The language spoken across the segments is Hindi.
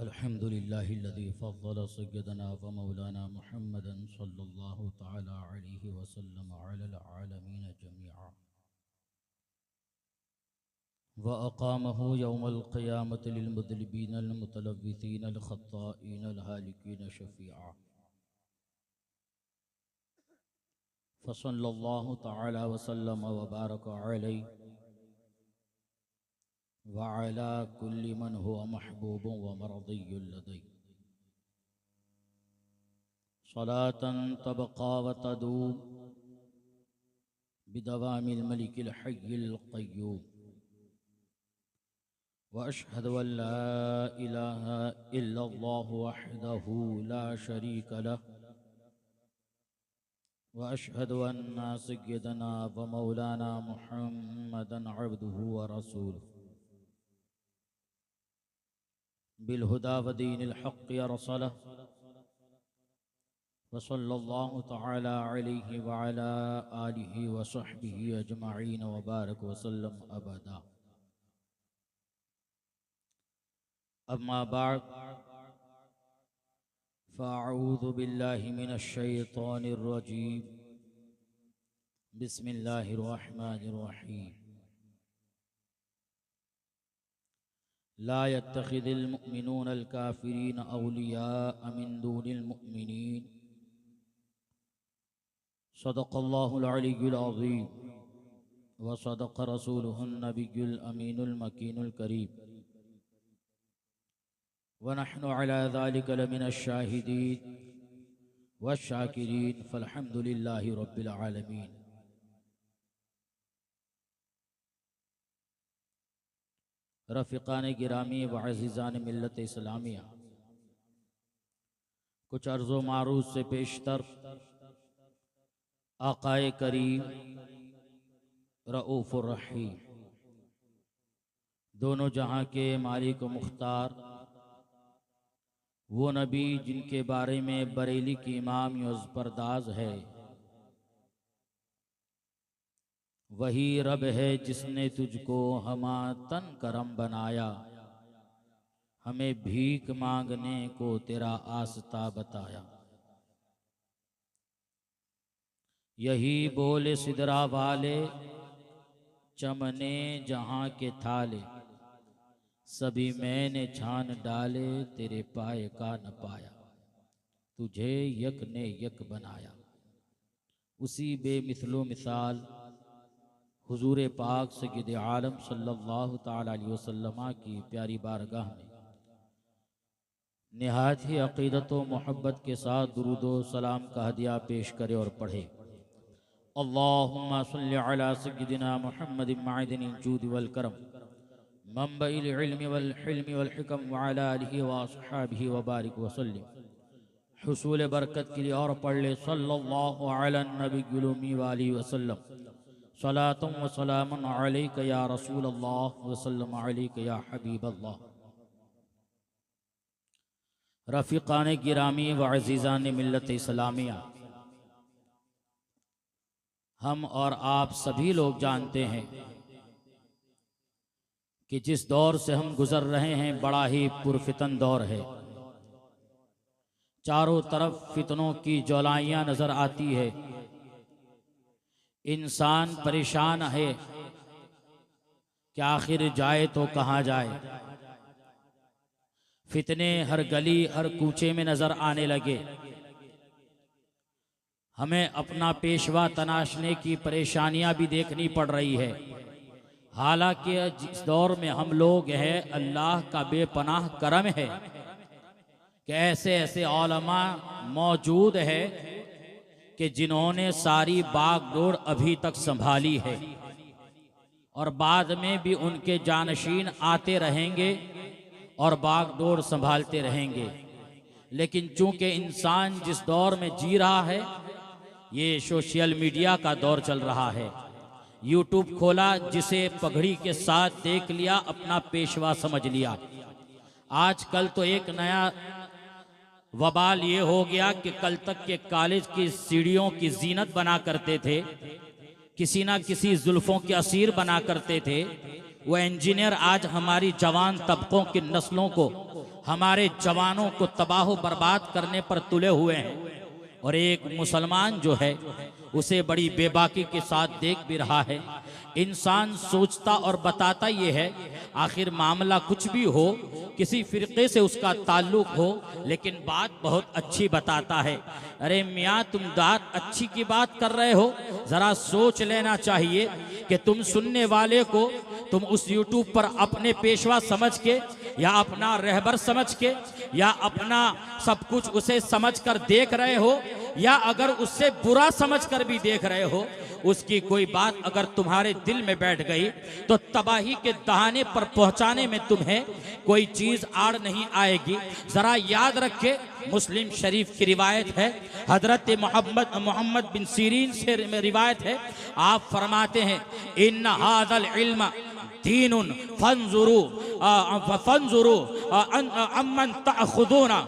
अल्हम्दुलिल्लाहिल्लज़ी फ़ज़्ज़ल सय्यदना व मौलाना मुहम्मदन सल्लल्लाहु तआला अलैहि वसल्लम अलल आलमीन जमीआ व अक़ामहु यौमल क़ियामति लिल मुज़लिमीनल मुतलव्विसीनल ख़त्ताईनल हालिकीन शफ़ीआ फ़सल्लल्लाहु तआला वसल्लम व बारक अलैहि वअला कुल्ली मन हुवा महबूबुन व मरदियुल लदई सलातन तबक़ा व तदूम बिदवामिल मलिकिल हय्यिल क़य्यूम व अशहदु अन ला इलाहा इल्लल्लाहु वहदहु ला शरीक लहु व अशहदु अन्ना सय्यदना व मौलाना मुहम्मदन अब्दुहु व रसूलुहु बिलहुदा व दीनिल हक़्क़ि अरसलहु व सल्लल्लाहु तआला अलैहि व अला आलिहि व सहबिहि अजमईन व बारक व सल्लम अबदा। अम्मा बाद फ़अऊज़ु बिल्लाहि मिनश शैतानिर रजीम बिस्मिल्लाहिर रहमानिर रहीम ला यत्तखिदिल मुअ्मिनूनल काफ़िरीन औलिया मिन दूनिल मुअ्मिनीन सदक़ल्लाहुल अलिय्युल अज़ीम व सदक़ रसूलुहुन नबियुल अमीनुल मकीनुल करीम व नहनु अला ज़ालिका लमिनश शाहिदीन वश्शाकिरीन फ़ल्हम्दुलिल्लाहि रब्बिल आलमीन। रफ़ीक़ान गिरामी व अज़ीज़ान मिल्लत इस्लामिया, कुछ अर्ज़ो मारूज़ से पेशतर आक़ाए करीम रऊफ़ुर रहीम दोनों जहाँ के मालिक मुख्तार वो नबी जिनके बारे में बरेली की इमाम युज़परदाज है, वही रब है जिसने तुझको हमा तन करम बनाया, हमें भीख मांगने को तेरा आस्ता बताया। यही बोले सिदरा वाले चमने जहाँ के थाले, सभी मैंने छान डाले तेरे पाए का न पाया, तुझे यक ने यक बनाया। उसी बेमिसलो मिसाल हुजूर पाक सय्यद आलम सल्लल्लाहु ताला अलैहि वसल्लम की प्यारी बारगाह में निहायत ही अक़ीदत व मोहब्बत के साथ दुरूद व सलाम का हदिया पेश करे और पढ़े। अल्लाहुम्मा सल्लि अला सय्यदिना मुहम्मदिन मअदिनिल जूद वल करम मंबइल इल्मि वल हिल्मि वल हिकम व अला आलिहि व अस्हाबिहि व बारिक व सल्लिम। हुसूल बरकत के लिए और पढ़ ले सल्लल्लाहु अला नबिय्यिल उम्मी व आलिहि वसल्लम सलातुम व सलामुन अलैका या रसूल अल्लाह व सल्लम अलैका या हबीब अल्लाह। रफ़ीक़ान गिरामी व अज़ीज़ान मिल्लत इस्लामिया, हम और आप सभी लोग जानते हैं कि जिस दौर से हम गुज़र रहे हैं बड़ा ही पुरफितन दौर है। चारों तरफ फितनों की ज्वालाइयाँ नज़र आती है, इंसान परेशान है कि आखिर जाए तो कहाँ जाए। फितने हर गली हर कूचे में नजर आने लगे। हमें अपना पेशवा तनाशने की परेशानियां भी देखनी पड़ रही है। हालांकि जिस दौर में हम लोग हैं, अल्लाह का बेपनाह करम है कि ऐसे ऐसे औलमा मौजूद है कि जिन्होंने सारी बागडोर अभी तक संभाली है और बाद में भी उनके जानशीन आते रहेंगे और बागडोर संभालते रहेंगे। लेकिन चूंकि इंसान जिस दौर में जी रहा है, ये सोशल मीडिया का दौर चल रहा है। यूट्यूब खोला, जिसे पगड़ी के साथ देख लिया अपना पेशवा समझ लिया। आजकल तो एक नया वबाल ये हो गया कि कल तक के कॉलेज की सीढ़ियों की जीनत बना करते थे, किसी ना किसी जुल्फों के असीर बना करते थे, वो इंजीनियर आज हमारी जवान तबकों की नस्लों को हमारे जवानों को तबाह बर्बाद करने पर तुले हुए हैं, और एक मुसलमान जो है उसे बड़ी बेबाकी के साथ देख भी रहा है। इंसान सोचता और बताता ये है, आखिर मामला कुछ भी हो, किसी फिरके से उसका ताल्लुक हो, लेकिन बात बहुत अच्छी बताता है। अरे मियाँ, तुम बात अच्छी की बात कर रहे हो, जरा सोच लेना चाहिए कि तुम सुनने वाले को तुम उस यूट्यूब पर अपने पेशवा समझ के या अपना रहबर समझ के या अपना सब कुछ उसे समझकर देख रहे हो, या अगर उससे बुरा समझकर भी देख रहे हो, उसकी कोई बात अगर तुम्हारे दिल में बैठ गई तो तबाही के दहाने पर पहुंचाने में तुम्हें कोई चीज आड़ नहीं आएगी। जरा याद रखे, मुस्लिम शरीफ की रिवायत है, हजरत मोहम्मद बिन सीरीन से रिवायत है, आप फरमाते हैं इन हाज़ल इल्म दीनुन फंजुरू फंजुरू अम्मन तअखुदूना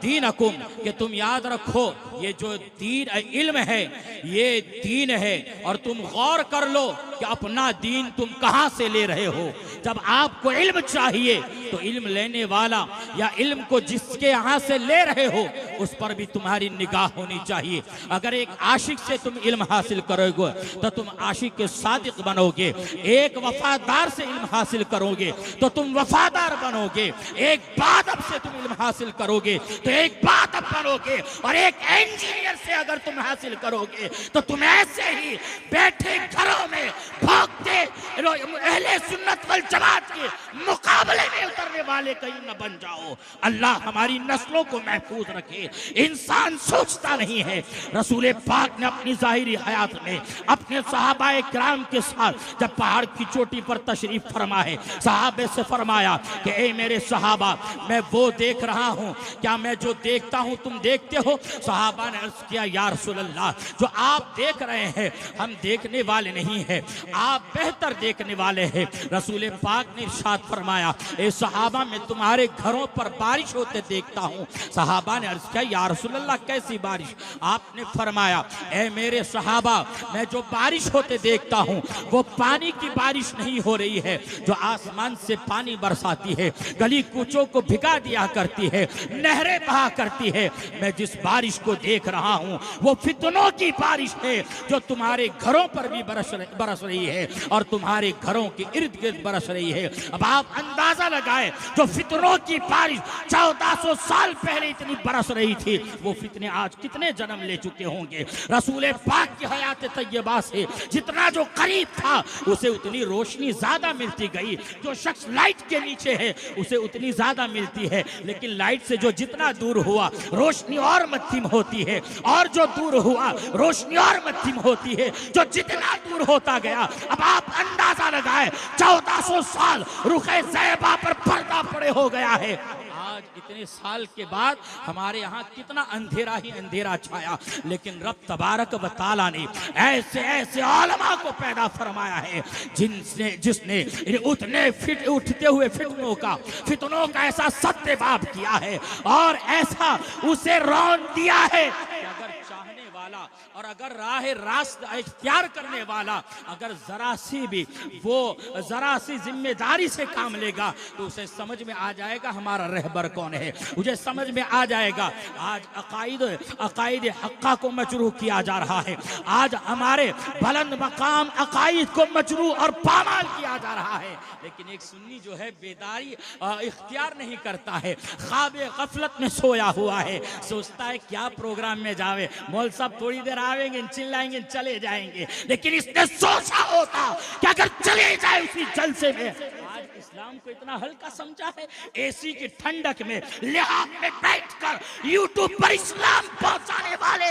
दीनकुम, कि तुम याद रखो ये जो दीन इल्म है ये दीन है, और तुम गौर कर लो कि अपना दीन तुम कहां से ले रहे हो। जब आपको इल्म चाहिए तो इल्म लेने वाला या इल्म को जिसके यहां से ले रहे हो उस पर भी तुम्हारी निगाह होनी चाहिए। अगर एक आशिक से तुम इल्म हासिल करोगे तो तुम आशिक के सादिक बनोगे, एक वफादार से इल्म हासिल करोगे तो तुम वफादार बनोगे, एक बादब से तुम इल्म हासिल करोगे तो एक बादब बनोगे, और एक इंजीनियर से अगर तुम हासिल करोगे तो तुम ऐसे ही बैठे घरों में भागते अहले सुन्नत वल जमात के मुकाबले में उतरने वाले कहीं न बन जाओ। अल्लाह हमारी नस्लों को महफूज रखे। इंसान सोचता नहीं है। रसूल पाक ने अपनी जाहिरी हयात में अपने सहाबाए किराम के साथ जब पहाड़ की चोटी पर तशरीफ फरमा है, सहाबे से फरमाया कि ए मेरे सहाबा, मैं वो देख रहा हूँ, क्या मैं जो देखता हूँ तुम देखते हो? सहाबा ने अर्ज किया, या रसूल अल्लाह, जो आप देख रहे हैं हम देखने वाले नहीं हैं, आप बेहतर देखने वाले हैं। रसूल पाक ने इरशाद फरमाया, ए सहाबा, मैं तुम्हारे घरों पर बारिश होते देखता हूँ। सहाबा ने अर्ज किया, या रसूल अल्लाह, कैसी बारिश? आपने फरमाया, ए मेरे सहाबा, मैं जो बारिश होते देखता हूँ वो पानी की बारिश नहीं हो रही है जो आसमान से पानी बरसाती है, गली कूचों को भिगा दिया करती है, नहरें बहा करती है। मैं जिस बारिश को देख रहा हूँ वो फितनों की बारिश है जो तुम्हारे घरों पर भी बरस रही है और तुम्हारे घरों के इर्द गिर्द बरस रही है। अब आप अंदाजा लगाएं, जो फितनों की बारिश 1400 साल पहले इतनी बरस रही थी, वो फितने आज कितने जन्म ले चुके होंगे। रसूल पाक की हयात तैयबा से जितना जो करीब था उसे उतनी रोशनी ज्यादा मिलती गई, जो शख्स लाइट के नीचे है उसे उतनी ज्यादा मिलती है, लेकिन लाइट से जो जितना दूर हुआ रोशनी और मध्यम होती है, और जो दूर हुआ रोशनी और मध्यम होती है, जो जितना दूर होता गया। अब आप अंदाजा लगाएं, 1400 साल रुखे ज़ैबा पर पर्दा पड़े हो गया है। आज इतने साल के बाद हमारे यहाँ कितना अंधेरा ही अंधेरा छाया, लेकिन रब तबारक व तआला ने ऐसे ऐसे आलमा को पैदा फरमाया है जिसने उठते हुए फितनों का ऐसा सत्तेबाब किया है और ऐसा उसे रौन दिया है कि अगर चाहने वाला और अगर राह रास्त इख्तियार करने वाला अगर जरा सी जिम्मेदारी से काम लेगा तो उसे समझ में आ जाएगा हमारा रहबर कौन है, मुझे समझ में आ जाएगा। आज अकायद हक्का को मजरूह किया जा रहा है, आज हमारे बुलंद मकाम अकायद को मजरूह और पामाल किया जा रहा है, लेकिन एक सुन्नी जो है बेदारी इख्तियार नहीं करता है, ख्वाब गफलत में सोया हुआ है, सोचता है क्या प्रोग्राम में जावे, मौल साहब थोड़ी देर आवेंगे चिल्लाएंगे चले जाएंगे, लेकिन इसने सोचा होता कि अगर चले जाए उसी जलसे में। आज इस्लाम को इतना हल्का समझा है, एसी की ठंडक में लिहाज में बैठकर यूट्यूब पर इस्लाम पहुंचाने वाले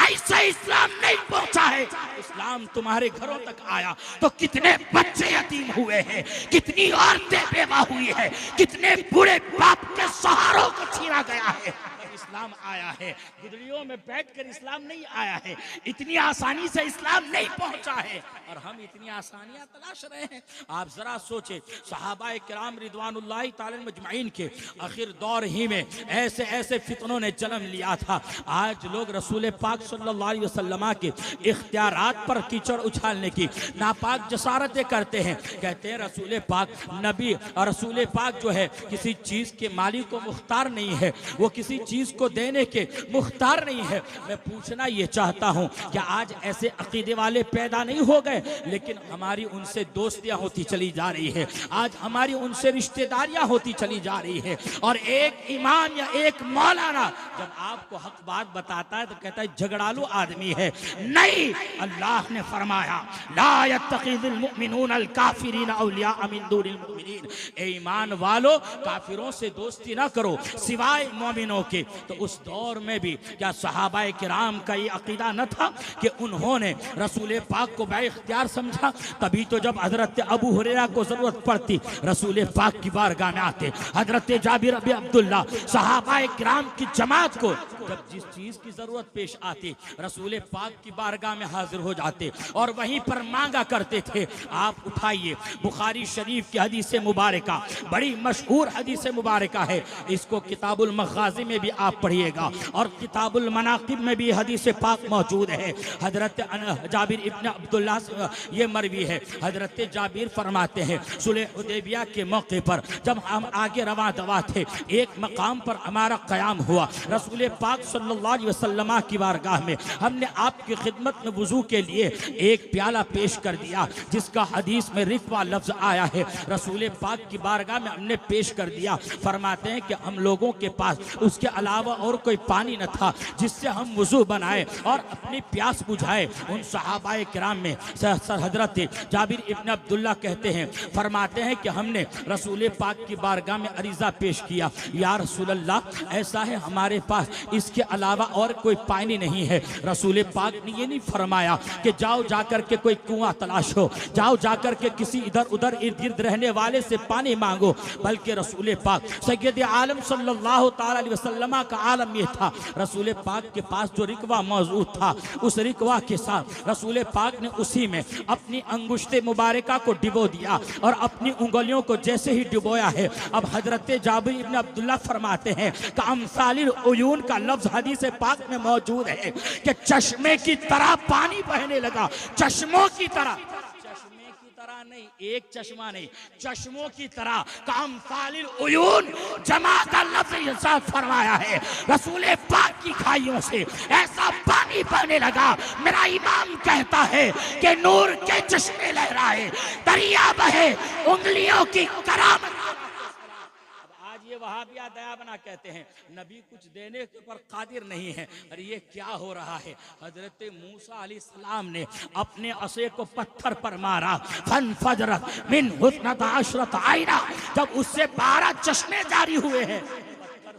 ऐसा इस्लाम नहीं पहुंचा है। इस्लाम तुम्हारे घरों तक आया तो कितने बच्चे यतीम हुए हैं, कितनी औरतें बेवा हुई है, कितने बूढ़े बाप के सहारों को छीना गया है। इस्लाम आया है, गुदड़ियों में बैठकर इस्लाम नहीं आया है, इतनी आसानी से इस्लाम नहीं पहुंचा है। और हम इतनी आसानियां तलाश रहे हैं। आप जरा सोचे, सहाबाए किराम रिदवानुल्लाहि ताला मजमाइन के आखिर दौर ही में ऐसे ऐसे फितनों ने जन्म लिया था। आज लोग रसूल पाक सल्लल्लाहु अलैहि वसल्लम के इख्तियारात पर कीचड़ उछालने की नापाक जसारतें करते हैं। कहते हैं रसूल पाक नबी और रसूल पाक जो है किसी चीज के मालिक को मुख्तार नहीं है, वो किसी चीज को देने के मुख्तार नहीं है। मैं पूछना ये चाहता हूँ, क्या आज ऐसे अकीदे वाले पैदा नहीं हो गए? लेकिन हमारी उनसे दोस्तियां होती चली जा रही है, आज हमारी उनसे रिश्तेदारियां होती चली जा रही है। और एक इमाम या एक मौलाना जब आपको हक बात बताता है तो कहता है झगड़ालू आदमी है। नहीं, अल्लाह ने फरमाया ला यत्तखिज़ुल मुमिनूना अल काफिरीना औलिया मिन दूनिल मुमिनीन। ए ईमान वालो, काफिरों से दोस्ती ना करो सिवाय मोमिनों के। तो उस दौर में भी क्या सहाबाए किराम का ये अकीदा न था कि उन्होंने रसूल पाक को बाइख्तियार समझा? तभी तो जब हजरत अबू हुरैरा को जरूरत पड़ती रसूल पाक की बारगाह में आते, हजरत जाबिर बिन अब्दुल्लाह सहाबाए किराम की जमात को जब जिस चीज की जरूरत पेश आती रसूल पाक की बारगाह में हाजिर हो जाते और वहीं पर मांगा करते थे। आप उठाइए, बुखारी शरीफ की हदीस मुबारका, बड़ी मशहूर हदीस मुबारका है, इसको किताबुल मगाज़ी में भी आप पढ़िएगा और किताबुल मनाकिब में भी हदीस पाक मौजूद है। हजरत जाबिर इब्न अब्दुल्लाह ये मरवी है, हजरत जाबिर फरमाते हैं सुलह हुदैबिया के मौके पर जब हम आगे रवा दवा थे, एक मकाम पर हमारा क़याम हुआ। रसूल पाक सल्लल्लाहु अलैहि वसल्लम की बारगाह में हमने आपकी खिदमत में वुजू के लिए एक प्याला पेश कर दिया जिसका हदीस में रिक्वा लफ्ज आया है। रसूल पाक की बारगाह में हमने पेश कर दिया। फरमाते हैं कि हम लोगों के पास उसके अलावा और कोई पानी न था जिससे हम वुजू बनाए और अपनी प्यास बुझाए। उन सहाबाए किराम में हजरत जाबिर इब्न अब्दुल्लाह कहते हैं, फरमाते हैं कि हमने रसूल पाक की बारगाह में अरीज़ा पेश किया, या रसूल अल्लाह ऐसा है हमारे पास इसके अलावा और कोई पानी नहीं है। रसूल पाक ने ये नहीं फरमाया कि जाओ जाकर के कोई कुआं तलाशो, जाओ जाकर के किसी इधर उधर इर्द गिर्द रहने वाले से पानी मांगो, बल्कि रसूल पाक सैयद आलम सल्लल्लाहु ताला अलैहि वसल्लम का आलम ये था, रसूल पाक के पास जो रिकवा मौजूद था उस रिकवा के साथ रसूल पाक ने उसी में अपनी अंगुश्ते मुबारका को डिबो दिया और अपनी उंगलियों को जैसे ही डिबोया है, अब हजरत जाबिर इब्न अब्दुल्लाह फरमाते हैं कि अमसालिल उयून का लफ्ज हदीस पाक में मौजूद है कि चश्मे की तरह पानी बहने लगा। चश्मों की तरह, चश्मे की तरह नहीं, एक चश्मा नहीं, चश्मों की तरह कामसालिल उयून जमा का लफ्ज इरशाद फरमाया है। रसूल पाक की खाइयों से ऐसा पानी बहने लगा। मेरा इमाम कहता है कि नूर के चश्मे लहराए, दरिया बहे, उंगलियों की करामत। ये वहाबिया दया बना कहते हैं नबी कुछ देने के पर कादिर नहीं है। अरे ये क्या हो रहा है? हजरत मूसा अलैहिस्सलाम ने अपने असे को पत्थर पर मारा, फनफजरत मिन हुस्नता अशरत आइना, जब उससे 12 चश्मे जारी हुए हैं।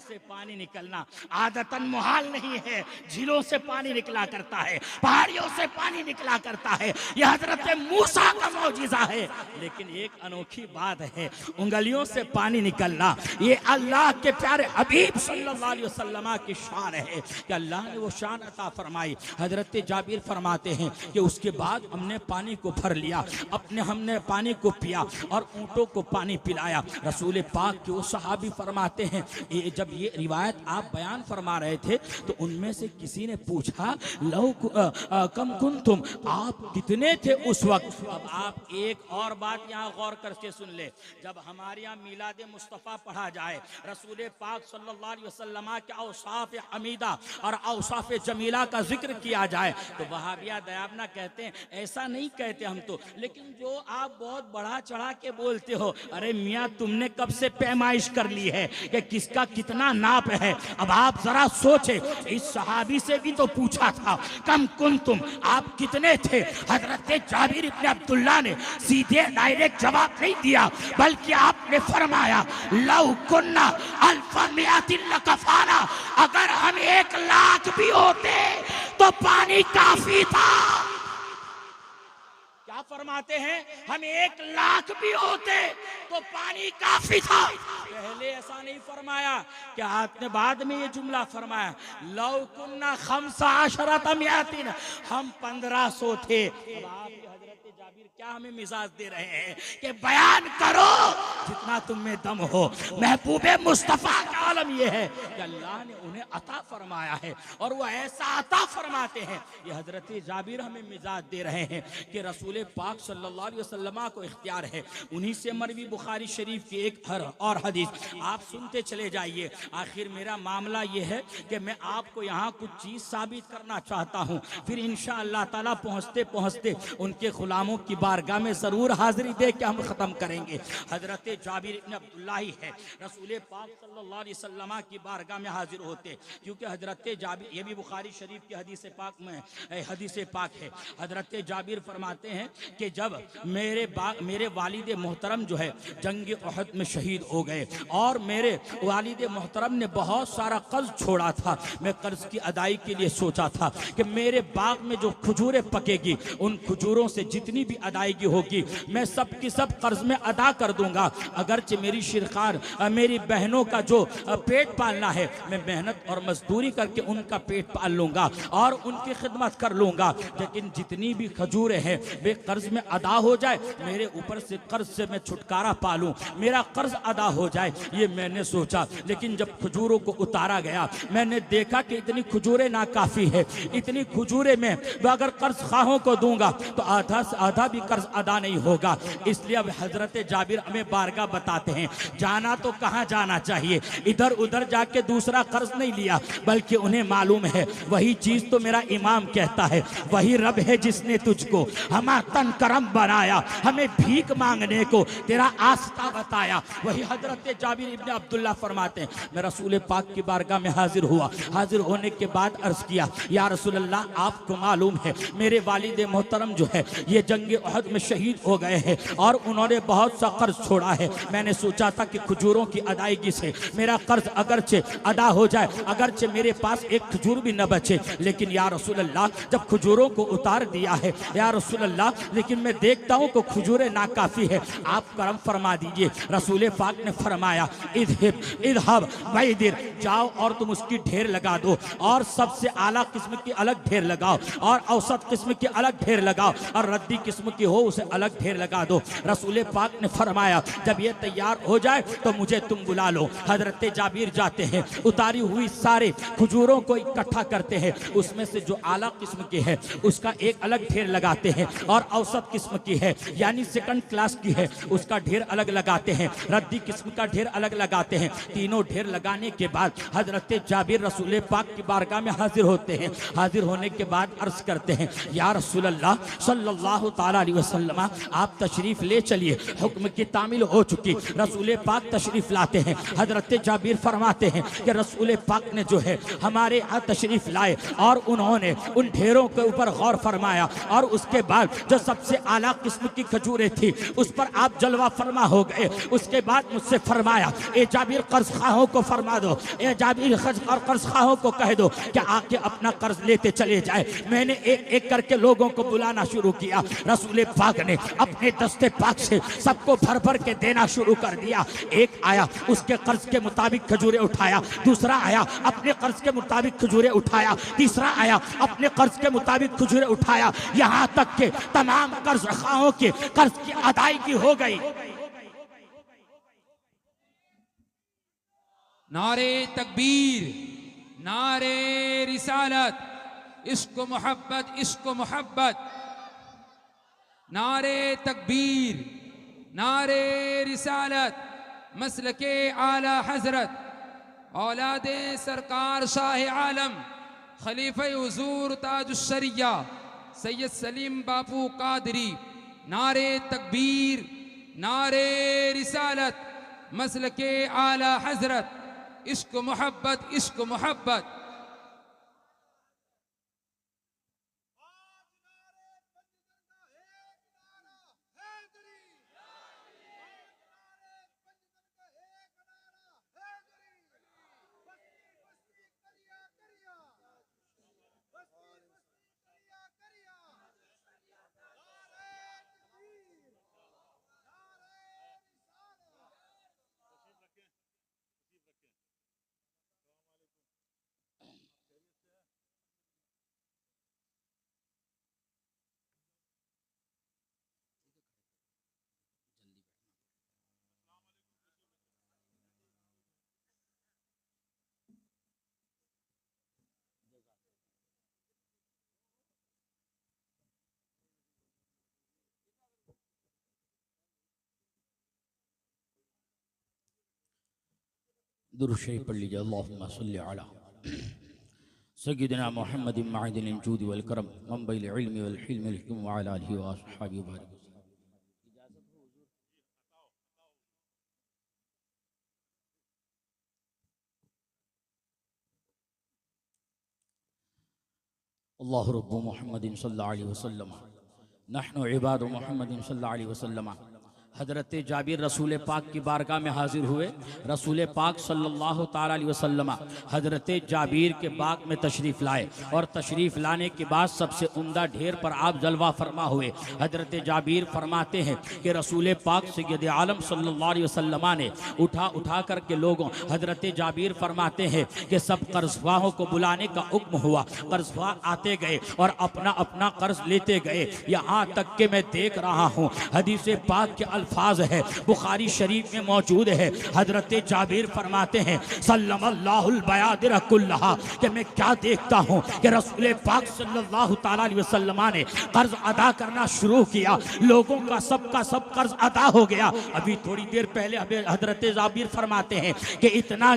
से पानी निकलना आदतन मुहाल नहीं है, झीलों से पानी निकला करता है, पहाड़ियों से पानी निकला करता है, यह हजरत मूसा का मौजिज़ा है। लेकिन एक अनोखी बात है, उंगलियों से पानी निकलना, ये अल्लाह के प्यारे हबीब सल्लल्लाहु अलैहि वसल्लम की शान है कि अल्लाह ने वो शान अता फरमाई। हजरत जाबिर फरमाते हैं कि उसके बाद हमने पानी को भर लिया, हमने पानी को पिया और ऊंटों को पानी पिलाया। रसूल पाक के वो सहाबी फरमाते हैं, जब ये रिवायत आप बयान फरमा रहे थे तो उनमें से किसी ने पूछा लौ कम कुंतुम, आप कितने थे उस वक्त? अब आप एक और बात यहाँ गौर करके सुन ले, जब हमारे यहाँ मिलाद मुस्तफ़ा पढ़ा जाए, रसूल पाक सल्लल्लाहु अलैहि वसल्लम के औसाफ हमीदा और औसाफ जमीला का जिक्र किया जाए तो वहाबिया दयाबना कहते हैं ऐसा नहीं कहते हम तो, लेकिन जो आप बहुत बढ़ा चढ़ा के बोलते हो, अरे मियाँ तुमने कब से पैमाइश कर ली है कि किसका कितना नाप है? अब आप जरा सोचे, इस सहाबी से भी तो पूछा था कम कुंतुम, आप कितने थे? हजरत जाबिर इब्न अब्दुल्लाह ने सीधे डायरेक्ट जवाब नहीं दिया, बल्कि आपने फरमाया लौ कुन्ना अल्फा मियातिन लकफाना, अगर हम 1 लाख भी होते तो पानी काफी था। क्या फरमाते हैं हम 1 लाख भी होते तो पानी काफी था। पहले ऐसा नहीं फरमाया कि आपने बाद में ये जुमला फरमाया, लौ कुन्ना खम्सा अशरतमियातिन, हम 1500 थे। अब आप हजरत जाबिर क्या हमें मिजाज दे रहे हैं कि बयान करो जितना तुम में दम हो। महबूबे मुस्तफा का आलम यह है कि अल्लाह ने उन्हें अता फरमाया है और वो ऐसा अता फरमाते हैं। ये हजरत जाबिर हमें मिजाज दे रहे हैं कि रसूल पाक सल्लल्लाहु अलैहि वसल्लम को इख्तियार है। उन्हीं से मरवी बुखारी शरीफ की एक और हदीस आप सुनते चले जाइए। आखिर मेरा मामला ये है कि मैं आपको यहाँ कुछ चीज साबित करना चाहता हूँ, फिर इंशाअल्लाह ताला पहुँचते पहुँचते उनके गुलामों की बारगाह में जरूर हाजिरी दे के हम खत्म करेंगे। हजरत जाबिर इब्न अब्दुल्लाह ही है, रसूल पाक सल्लल्लाहु अलैहि वसल्लम की बारगाह में हाजिर होते, क्योंकि हजरत जाबिर, ये भी बुखारी शरीफ की हदीस पाक में हदीस पाक है। हजरत जाबिर फरमाते हैं कि जब मेरे वालिद मोहतरम जो है जंग उहद में शहीद हो गए और मेरे वालिद मोहतरम ने बहुत सारा कर्ज छोड़ा था, मैं कर्ज की अदाई के लिए सोचा था कि मेरे बाग में जो खजूरें पकेगी उन खजूरों से जितनी भी अदायगी होगी मैं सब की सब कर्ज में अदा कर दूंगा। अगरचे मेरी शिरकार मेरी बहनों का जो पेट पालना है मैं मेहनत और मजदूरी करके उनका पेट पाल लूंगा और उनकी खिदमत कर लूंगा, लेकिन जितनी भी खजूरें हैं वे कर्ज में अदा हो जाए, मेरे ऊपर से कर्ज से मैं छुटकारा पालूं, मेरा कर्ज अदा हो जाए, ये मैंने सोचा। लेकिन जब खजूरों को उतारा गया मैंने देखा कि इतनी खजूरें ना काफी है, इतनी खजूरें में अगर कर्ज खाहों को दूंगा तो आधा से आधा भी कर्ज अदा नहीं होगा। इसलिए अब हजरत जाबिर हमें बारगाह बताते हैं जाना तो कहाँ जाना चाहिए, इधर उधर जाके दूसरा कर्ज नहीं लिया, बल्कि उन्हें मालूम है वही चीज तो मेरा इमाम कहता है, वही रब है जिसने तुझको हमा तन करम बनाया, हमें भीख मांगने को तेरा आस्था बताया। वही हजरत जाबिर इब्न अब्दुल्ला फरमाते हैं मैं रसूल पाक की बारगाह में हाजिर हुआ, हाजिर होने के बाद अर्ज किया या रसूल अल्लाह आपको मालूम है मेरे वालिद मोहतरम जो है ये जंग उहद में शहीद हो गए हैं और उन्होंने बहुत सा कर्ज छोड़ा है, मैंने सोचा था कि खजूरों की अदायगी से मेरा कर्ज अगरचे अदा हो जाए, अगरचे मेरे पास एक खजूर भी न बचे, लेकिन या रसूल अल्लाह जब खजूरों को उतार दिया है या रसूल अल्लाह, लेकिन मैं देखता हूँ कि खजूरें नाकाफी है, आप करम फरमा दीजिए। रसूल पाक ने फरमाया इधहब वैदिर, जाओ और तुम उसकी ढेर लगा दो और सबसे आला किस्म की अलग ढेर लगाओ और औसत किस्म की अलग ढेर लगाओ और रद्दी किस्म की हो उसे अलग ढेर लगा दो। रसूल पाक ने फरमाया जब ये तैयार हो जाए तो मुझे तुम बुला लो। हजरत जाबिर जाते हैं, उतारी हुई सारे खजूरों को इकट्ठा करते हैं, उसमें से जो आला किस्म की है उसका एक अलग ढेर लगाते हैं और औसत किस्म की है यानी सेकंड क्लास की है उसका ढेर अलग लगाते हैं, रद्दी किस्म का ढेर अलग लगाते हैं। तीनों ढेर लगाने के बाद हजरत जाबिर रसूल पाक की बारगाह में हाजिर होते हैं। हाजिर होने के बाद अर्ज करते हैं या रसूल अल्लाह सल्लल्लाहु ताला अलैहि वसल्लम आप तशरीफ ले चलिए, हुक्म की तामील हो चुकी। रसूल पाक तशरीफ लाते हैं। हजरत जाबिर फरमाते हैं कि रसूल पाक ने जो है हमारे यहाँ तशरीफ लाए और उन्होंने उन ढेरों के ऊपर गौर फरमाया और उसके बाद जो सबसे आला किस्म की खजूरें थी उस पर आप जलवा फरमा हो गए। उसके बाद मुझसे फरमाया ए जाबिर कर्ज खाहों को फरमा दो, ए जाबिर कर्ज खाहों को कह दो कि आके अपना कर्ज लेते चले जाए। मैंने एक एक करके लोगों को बुलाना शुरू किया। रसूल पाक ने अपने दस्ते पाक से सबको भर भर के देना शुरू कर दिया। एक आया उसके कर्ज के मुताबिक खजूरें उठाया, दूसरा आया अपने कर्ज के मुताबिक खजूरें उठाया, तीसरा आया अपने कर्ज के मुताबिक खजूरें उठाया, यहाँ तक के तमाम कर्ज खाओं के कर्ज की अदायगी हो गई। नारे तकबीर, नारे रिसालत, इश्क मोहब्बत, इश्क मोहब्बत। नारे तकबीर, नारे रिसालत, मसलके आला हजरत औलादे सरकार शाह आलम खलीफे हुजूर ताजुश्शरिया सैयद सलीम बापू कादरी। नारे तकबीर, नारे रिसालत, मसलके आला हजरत, इश्क मोहब्बत, इश्क मोहब्बत। दुरूद शरीफ पढ़ लीजिए। अल्लाहुम्मा सल्लि अला सय्यिदिना मुहम्मदिन मअदिल जूद वल करम मंबइल इल्म वल हिल्म वल हिकम व अला आलिहि व अस्हाबिहि व बारिक। अल्लाहु रब्बु मुहम्मदिन सल्लल्लाहु अलैहि वसल्लम नहनु इबादु मुहम्मदिन सल्लल्लाहु अलैहि वसल्लम। हज़रत जाबिर रसूल पाक की बारगाह में हाजिर हुए। रसूल पाक सल्लल्लाहु ताला अलैहि वसल्लम हज़रत जाबिर के बाग में तशरीफ़ लाए और तशरीफ़ लाने के बाद सबसे उम्दा ढेर पर आप जलवा फरमा हुए। हज़रत जाबिर फरमाते हैं कि रसूल पाक सय्यद आलम सल्लल्लाहु अलैहि वसल्लम ने उठा कर के लोगों, हज़रत जाबिर फरमाते हैं कि सब कर्ज़ख्वाहों को बुलाने का हुक्म हुआ। कर्ज़ख्वाह आते गए और अपना अपना कर्ज लेते गए। यहाँ तक कि मैं देख रहा हूँ हदीस पाक के अल्फाज है, बुखारी शरीफ में मौजूद है। हजरत जाबिर फरमाते हैं सल्लल्लाहुल बयादिर कुल्लहा कि मैं क्या देखता हूँ कि रसूल पाक सल्लल्लाहु ताला अलैहि वसल्लम ने कर्ज अदा करना शुरू किया। लोगों का सब कर्ज अदा हो गया। अभी थोड़ी देर पहले हजरत जाबिर फरमाते हैं कि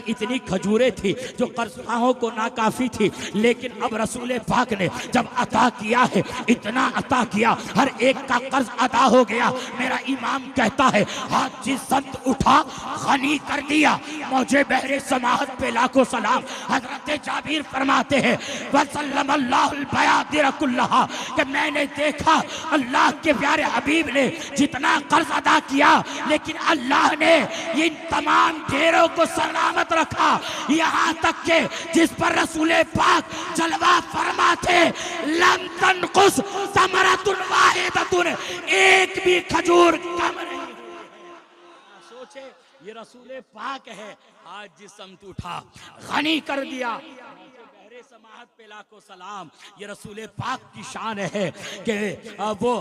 इतनी खजूरें थी जो कर्जखाहों को नाकाफी थी, लेकिन अब रसूल पाक ने जब अता किया है, इतना अता किया, हर एक का कर्ज अदा हो गया। मेरा इमाम कहता है हाथ जिस संत उठा गनी कर दिया। मुझे बहरे समाहत पे लाखों सलाम। हजरत जाबिर फरमाते हैं वसल्लल्लाहुल बयादिर कुल्लहा कि मैंने देखा अल्लाह के प्यारे हबीब ने जितना कर्ज अदा किया, लेकिन अल्लाह ने इन तमाम ढेरों को सलामत रखा। यहाँ तक के जिस पर रसूल पाक जलवा फरमाते लम तनकुस समरतुन वाहिदतुन, एक भी खजूर कम नहीं। सोचे ये रसूल पाक है, आज जिस्म उठा गनी कर दिया। समाहत पे लाखों सलाम। ये रसूल पाक की शान है कि वो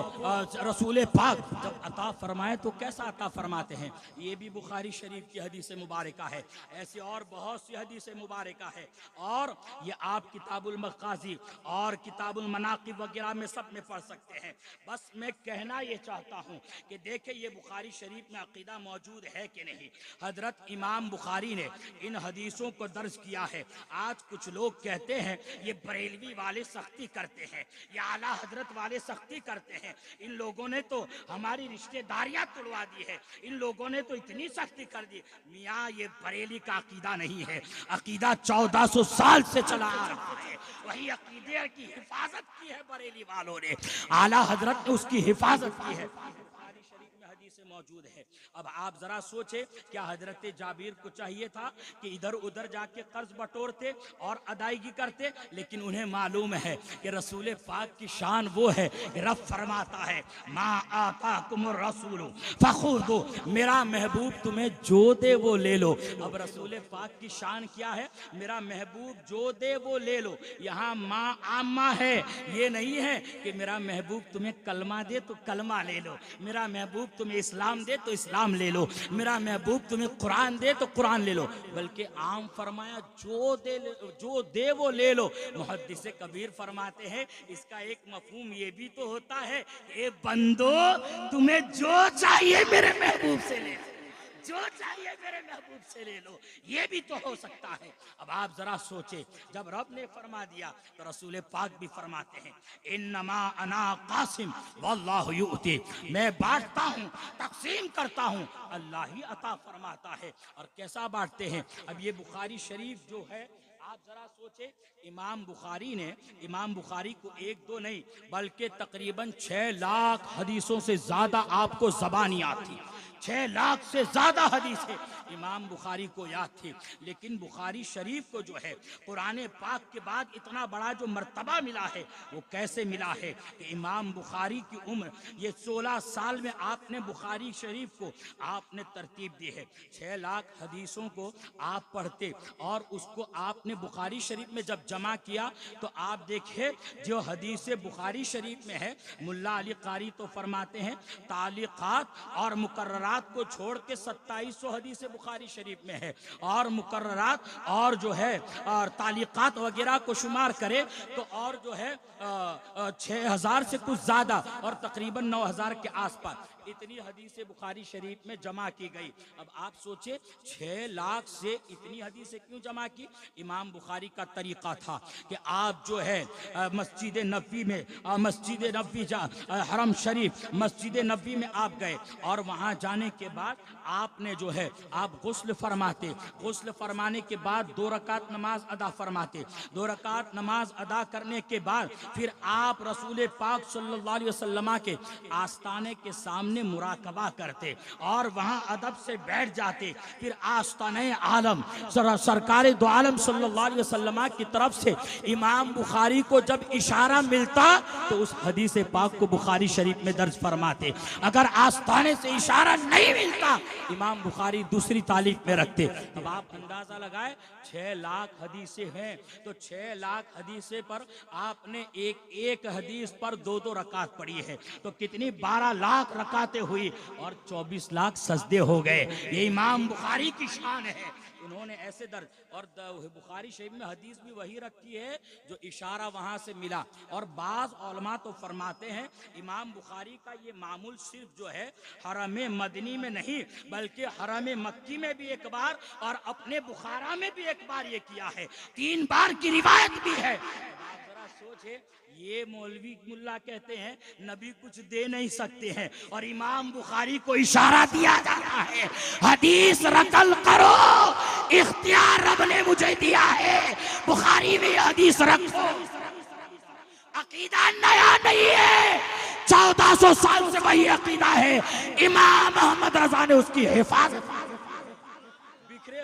रसूल पाक जब अता फरमाए तो कैसा अता फरमाते हैं। ये भी बुखारी शरीफ की हदीस मुबारक है। ऐसी और बहुत सी हदीस मुबारक है और ये आप किताबुल मग़ाज़ी और किताबुल मनाक़िब वगैरह में सब में पढ़ सकते हैं। बस मैं कहना ये चाहता हूँ कि देखें ये बुखारी शरीफ में अक़ीदा मौजूद है कि नहीं। हजरत इमाम बुखारी ने इन हदीसों को दर्ज किया है। आज कुछ लोग कहते हैं ये बरेलवी वाले सख्ती करते हैं, ये आला हजरत वाले सख्ती करते हैं। इन लोगों ने तो हमारी रिश्तेदारियां तोड़वा दी है, इन लोगों ने तो इतनी सख्ती कर दी। मियाँ ये बरेली का अकीदा नहीं है। अकीदा 1400 साल से चला आ रहा है। वही अकीदे की हिफाजत की है बरेली वालों ने। आला हजरत ने उसकी हिफाजत की है। से मौजूद है। अब आप जरा सोचे क्या हजरत जाबिर को चाहिए था कि इधर उधर जाके कर्ज बटोरते और अदायगी करते, लेकिन उन्हें मालूम है कि रसूल पाक की शान वो है। रब फरमाता है मा आताकुमुर रसूल फखुदू, मेरा महबूब तुम्हें जो दे वो ले लो। अब रसूल पाक की शान क्या है? मेरा महबूब जो दे वो ले लो। यहाँ माँ आम्मा है, ये नहीं है कि मेरा महबूब तुम्हें कलमा दे तो कलमा ले लो, मेरा महबूब तुम्हें इस्लाम दे तो इस्लाम ले लो, मेरा महबूब तुम्हें कुरान दे तो कुरान ले लो। बल्कि आम फरमाया जो दे वो ले लो। मुहद्दिस कबीर फरमाते हैं इसका एक मफहूम ये भी तो होता है, ए बंदो तुम्हें जो चाहिए मेरे महबूब से ले लो, जो चाहिए मेरे महबूब से ले लो, ये भी तो हो सकता है। अब आप जरा सोचे जब रब ने फरमा दिया तो रसूल पाक भी फरमाते हैं इन्नमा अना कासिम वल्लाहु युती, मैं बांटता हूँ, तकसीम करता हूँ, अल्लाह ही अता फरमाता है। और कैसा बांटते हैं? अब ये बुखारी शरीफ जो है आप जरा सोचे, इमाम बुखारी को एक दो नहीं बल्कि तकरीबन 6 लाख हदीसों से ज्यादा आपको ज़बानी आती, 6 लाख से ज्यादा हदीसें इमाम बुखारी को याद थी। लेकिन बुखारी शरीफ को जो है कुरान पाक के बाद इतना बड़ा जो मर्तबा मिला है वो कैसे मिला है कि इमाम बुखारी की उम्र ये 16 साल में आपने बुखारी शरीफ को आपने तरतीब दी है। 6 लाख हदीसों को आप पढ़ते और उसको आपने बुखारी शरीफ में जब जमा किया तो आप देखिए जो हदीस बुखारी शरीफ में है, मुल्ला अली कारी तो फरमाते हैं तालिकात और मुकर्रर मुकर्ररात को छोड़ के 2700 हदीस बुखारी शरीफ में है, और मुकर्ररात और जो है और तालीकात वगैरह को शुमार करे तो और जो है 6000 से कुछ ज़्यादा और तकरीबन 9000 के आसपास इतनी हदीस बुखारी शरीफ में जमा की गई। अब आप सोचे 6 लाख से इतनी हदीसें क्यों जमा की? इमाम बुखारी का तरीका था कि आप जो है मस्जिद नबी में मस्जिद नबी हरम शरीफ मस्जिद नबी में आप गए और वहाँ जाने के बाद आपने जो है आप गुस्ल फरमाते, गुस्ल फरमाने के बाद 2 रकात नमाज अदा फरमाते, 2 रकात नमाज अदा करने के बाद फिर आप रसूल पाक सल्लल्लाहु अलैहि वसल्लम के आस्ताने के सामने मुराकबा करते और वहां अदब से बैठ जाते। फिर आस्ताने आलम सरकार दो आलम सल्लल्लाहु अलैहि वसल्लम की तरफ से इमाम बुखारी को जब इशारा मिलता तो उस हदीस पाक को बुखारी शरीफ में दर्ज फरमाते। अगर आस्ताने से इशारा नहीं मिलता इमाम बुखारी दूसरी तारीख में रखते। अब आप अंदाजा लगाए 6 लाख हदीसें हैं तो 6 लाख हदीसें पर आपने एक हदीस पर 2 रकात पढ़ी है तो कितनी 12 लाख रकातें हुई और 24 लाख सजदे हो गए। ये इमाम बुखारी की शान है, उन्होंने ऐसे दर्ज। और बुखारी शरीफ में हदीस भी वही रखी है जो इशारा वहां से मिला। और बाज उलमा तो फरमाते हैं इमाम बुखारी का ये मामूल सिर्फ जो है हरम मदनी में नहीं बल्कि हरम मक्की में भी एक बार और अपने बुखारा में भी एक बार ये किया है, 3 बार की रिवायत भी है। आप जरा सोचे, ये मौलवी मुल्ला कहते हैं नबी कुछ दे नहीं सकते हैं और इमाम बुखारी को इशारा दिया जाता है हदीस नकल करो, इख्तियार रब ने मुझे दिया है, बुखारी में हदीस रखो। अकीदा नया नहीं है, 1400 साल से वही अकीदा है। इमाम मोहम्मद रजा ने उसकी हिफाजत। बिखरे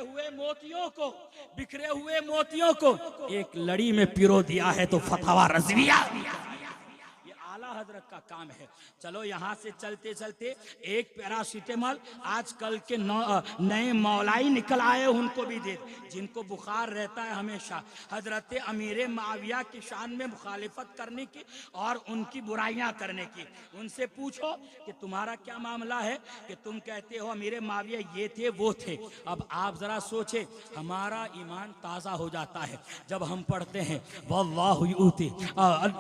हुए मोतियों को एक लड़ी में पिरो दिया है तो फतवा रज़विया ये आला हजरत का काम है। चलो यहाँ से चलते चलते एक पैरासीटामोल आजकल के नए मौलाई निकल आए उनको भी दे, जिनको बुखार रहता है हमेशा हजरत अमीर माविया की शान में मुखालिफत करने की और उनकी बुराइयां करने की। उनसे पूछो कि तुम्हारा क्या मामला है कि तुम कहते हो अमीर माविया ये थे वो थे। अब आप जरा सोचे, हमारा ईमान ताज़ा हो जाता है जब हम पढ़ते हैं वल्लाहु यूती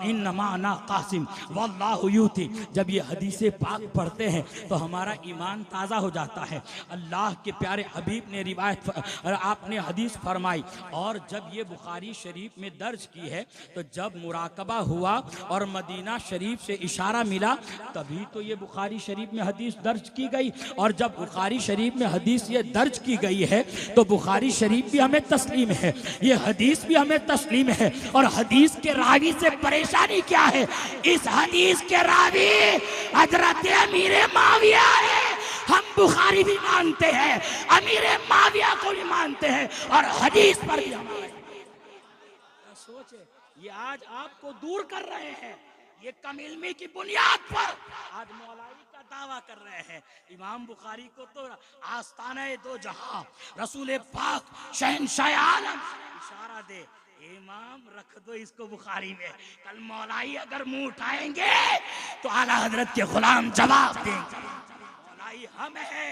इन्नमा अना कासिम वल्लाहु यूती। जब ये हदीसे पाक पढ़ते हैं तो हमारा ईमान ताज़ा हो जाता है। अल्लाह के प्यारे हबीब ने रिवायत आपने हदीस फरमाई और जब ये बुखारी शरीफ में दर्ज की है तो जब मुराकबा हुआ और मदीना शरीफ से इशारा मिला तभी तो ये बुखारी शरीफ में हदीस दर्ज की गई। और जब बुखारी शरीफ में हदीस ये दर्ज की गई है तो बुखारी शरीफ भी हमें तस्लीम है, ये हदीस भी हमें तस्लीम है। और हदीस के रावी से परेशानी क्या है? इस हदीस के रावी हजरत अमीर माविया है। हम बुखारी भी मानते हैं, अमीर माविया को भी मानते हैं और हदीस पर भी हमारे सोचे ये आज आपको दूर कर रहे हैं। ये कम इल्मी की बुनियाद पर आज मौलाई का दावा कर रहे हैं। इमाम बुखारी को तो आस्ताना दो जहां रसूल पाक शहंशाह आलम इशारा दे, इमाम रख दो इसको बुखारी में। कल मौलाई अगर मुंह उठाएंगे तो आला हजरत के गुलाम जवाब देंगे मौलाई हम है।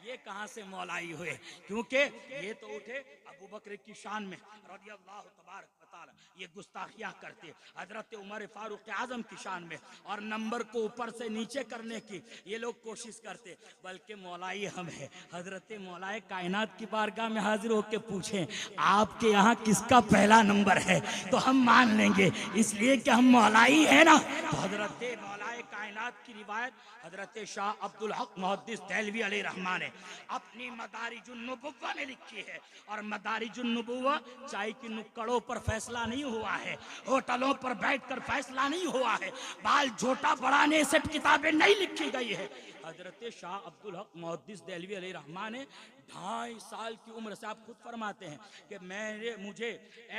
ये कहां से मौलाई हुए? क्योंकि ये तो उठे अबू बकर की शान में रज़ियल्लाहु तबारक व तआला, ये गुस्ताखियां करते हजरत उमर फारूक आजम की शान में और नंबर को ऊपर से नीचे करने की ये लोग कोशिश करते। बल्कि मौलाई हम है। हजरत मौलाए कायनात की बारगाह में हाजिर होकर पूछें आपके यहाँ किसका पहला नंबर है तो हम मान लेंगे, इसलिए कि हम मौलाई है ना। तो हजरत मौलाए कायनात की रिवायत हजरत शाह अब्दुल हक मुहद्दिस देहलवी अलैहि रहमान ने अपनी मदारिजुन नबुव्वा में लिखी है। और मदारिजुन नबुव्वा चाय की नुक्कड़ों पर फैसला नहीं हुआ है, होटलों पर बैठकर फैसला नहीं हुआ है, बाल झोटा बढ़ाने से किताबें नहीं लिखी गई है। हजरत शाह अब्दुल हक मुहद्दिस देहलवी अलैहि रहमान ने 2.5 साल की उम्र से, आप खुद फरमाते हैं कि मुझे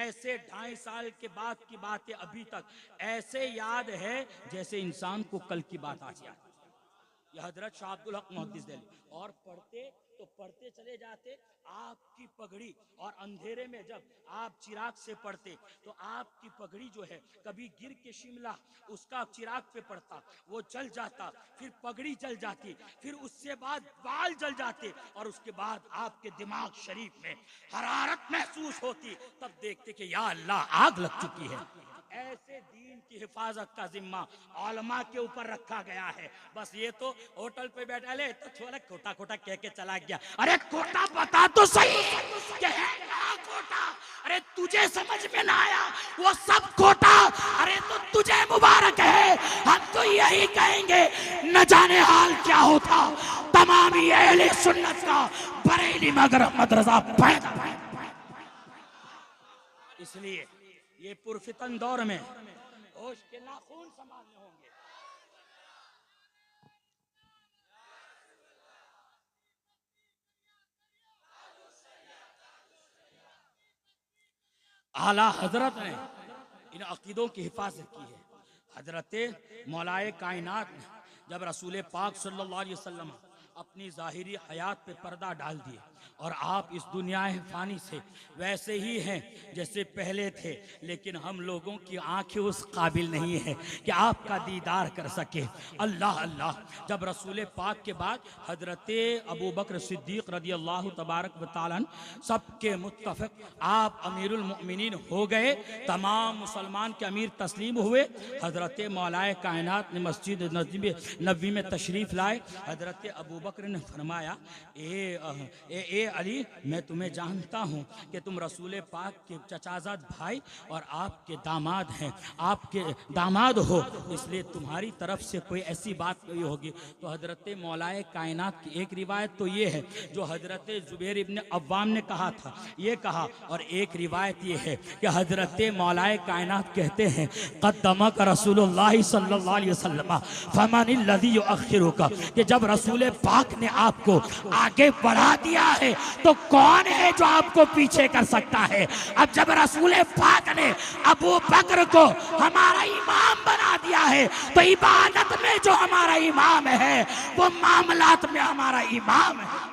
ऐसे 2.5 साल के बाद की बातें अभी तक ऐसे याद है जैसे इंसान को कल की बात आज याद। ये हजरत शाह अब्दुल हक मुहद्दिस दिल्ली। और पढ़ते तो पढ़ते चले जाते, आपकी पगड़ी, और अंधेरे में जब आप चिराग से पढ़ते तो आपकी पगड़ी जो है कभी गिर के शिमला उसका चिराग पे पड़ता, वो जल जाता, फिर पगड़ी जल जाती, फिर उससे बाद बाल जल जाते, और उसके बाद आपके दिमाग शरीफ में हरारत महसूस होती, तब देखते कि या अल्लाह आग लग चुकी है। ऐसे दीन की हिफाजत का जिम्मा उलमा के ऊपर रखा गया है। बस ये तो होटल पे बैठा ले तो थोड़ा खोटा खोटा कह के चला गया, अरे खोटा बता तो सही कि है क्या खोटा, अरे तुझे समझ में ना आया वो सब खोटा, अरे तो तुझे मुबारक है, हम तो यही कहेंगे न जाने हाल क्या होता तमाम अहले सुन्नत का बरेली मगर मदरसा पैदा। इसलिए ये पुरफितन दौर में होश के नाखून संभालने होंगे। आला हजरत ने इन अकीदों की हिफाजत की है। हजरत मौलाए कायनात ने जब रसूल पाक सल्लल्लाहु अलैहि वसल्लम अपनी ज़ाहिरी हयात पे पर्दा डाल दिए और आप इस दुनिया फ़ानी से वैसे ही हैं जैसे पहले थे, लेकिन हम लोगों की आंखें उस काबिल नहीं है कि आपका दीदार कर सके। अल्लाह अल्लाह। जब रसूल पाक के बाद हजरत अबू बकर सिद्दीक रदी अल्लाह तबारक व तआला सबके मुत्तफ़िक़ आप अमीरुल मोमिनीन हो गए, तमाम मुसलमान के अमीर तस्लीम हुए। हजरत मौलाए कायनात ने मस्जिद नबी में तशरीफ़ लाए। हजरत अबू बकर ने फरमाया, ए अली, मैं तुम्हें जानता हूँ कि तुम रसूल पाक के चचाजाद भाई और आपके दामाद हैं, आपके दामाद हो, इसलिए तुम्हारी तरफ से कोई ऐसी बात नहीं होगी। तो हजरत मौलाए कायनात की एक रिवायत तो ये है जो हजरत जुबैर इब्न अव्वाम ने कहा था, ये कहा, और एक रिवायत ये है कि हजरत मौलाए कायनात कहते हैं, क़द्दमक रसूलुल्लाह सल्लल्लाहु अलैहि वसल्लम फमनिल्लज़ी युअख्खिरुका, कि जब रसूल पाक ने आपको आगे बढ़ा दिया है तो कौन है जो आपको पीछे कर सकता है। अब जब रसूल पाक ने अबू बकर को हमारा इमाम बना दिया है तो इबादत में जो हमारा इमाम है वो मामलात में हमारा इमाम है।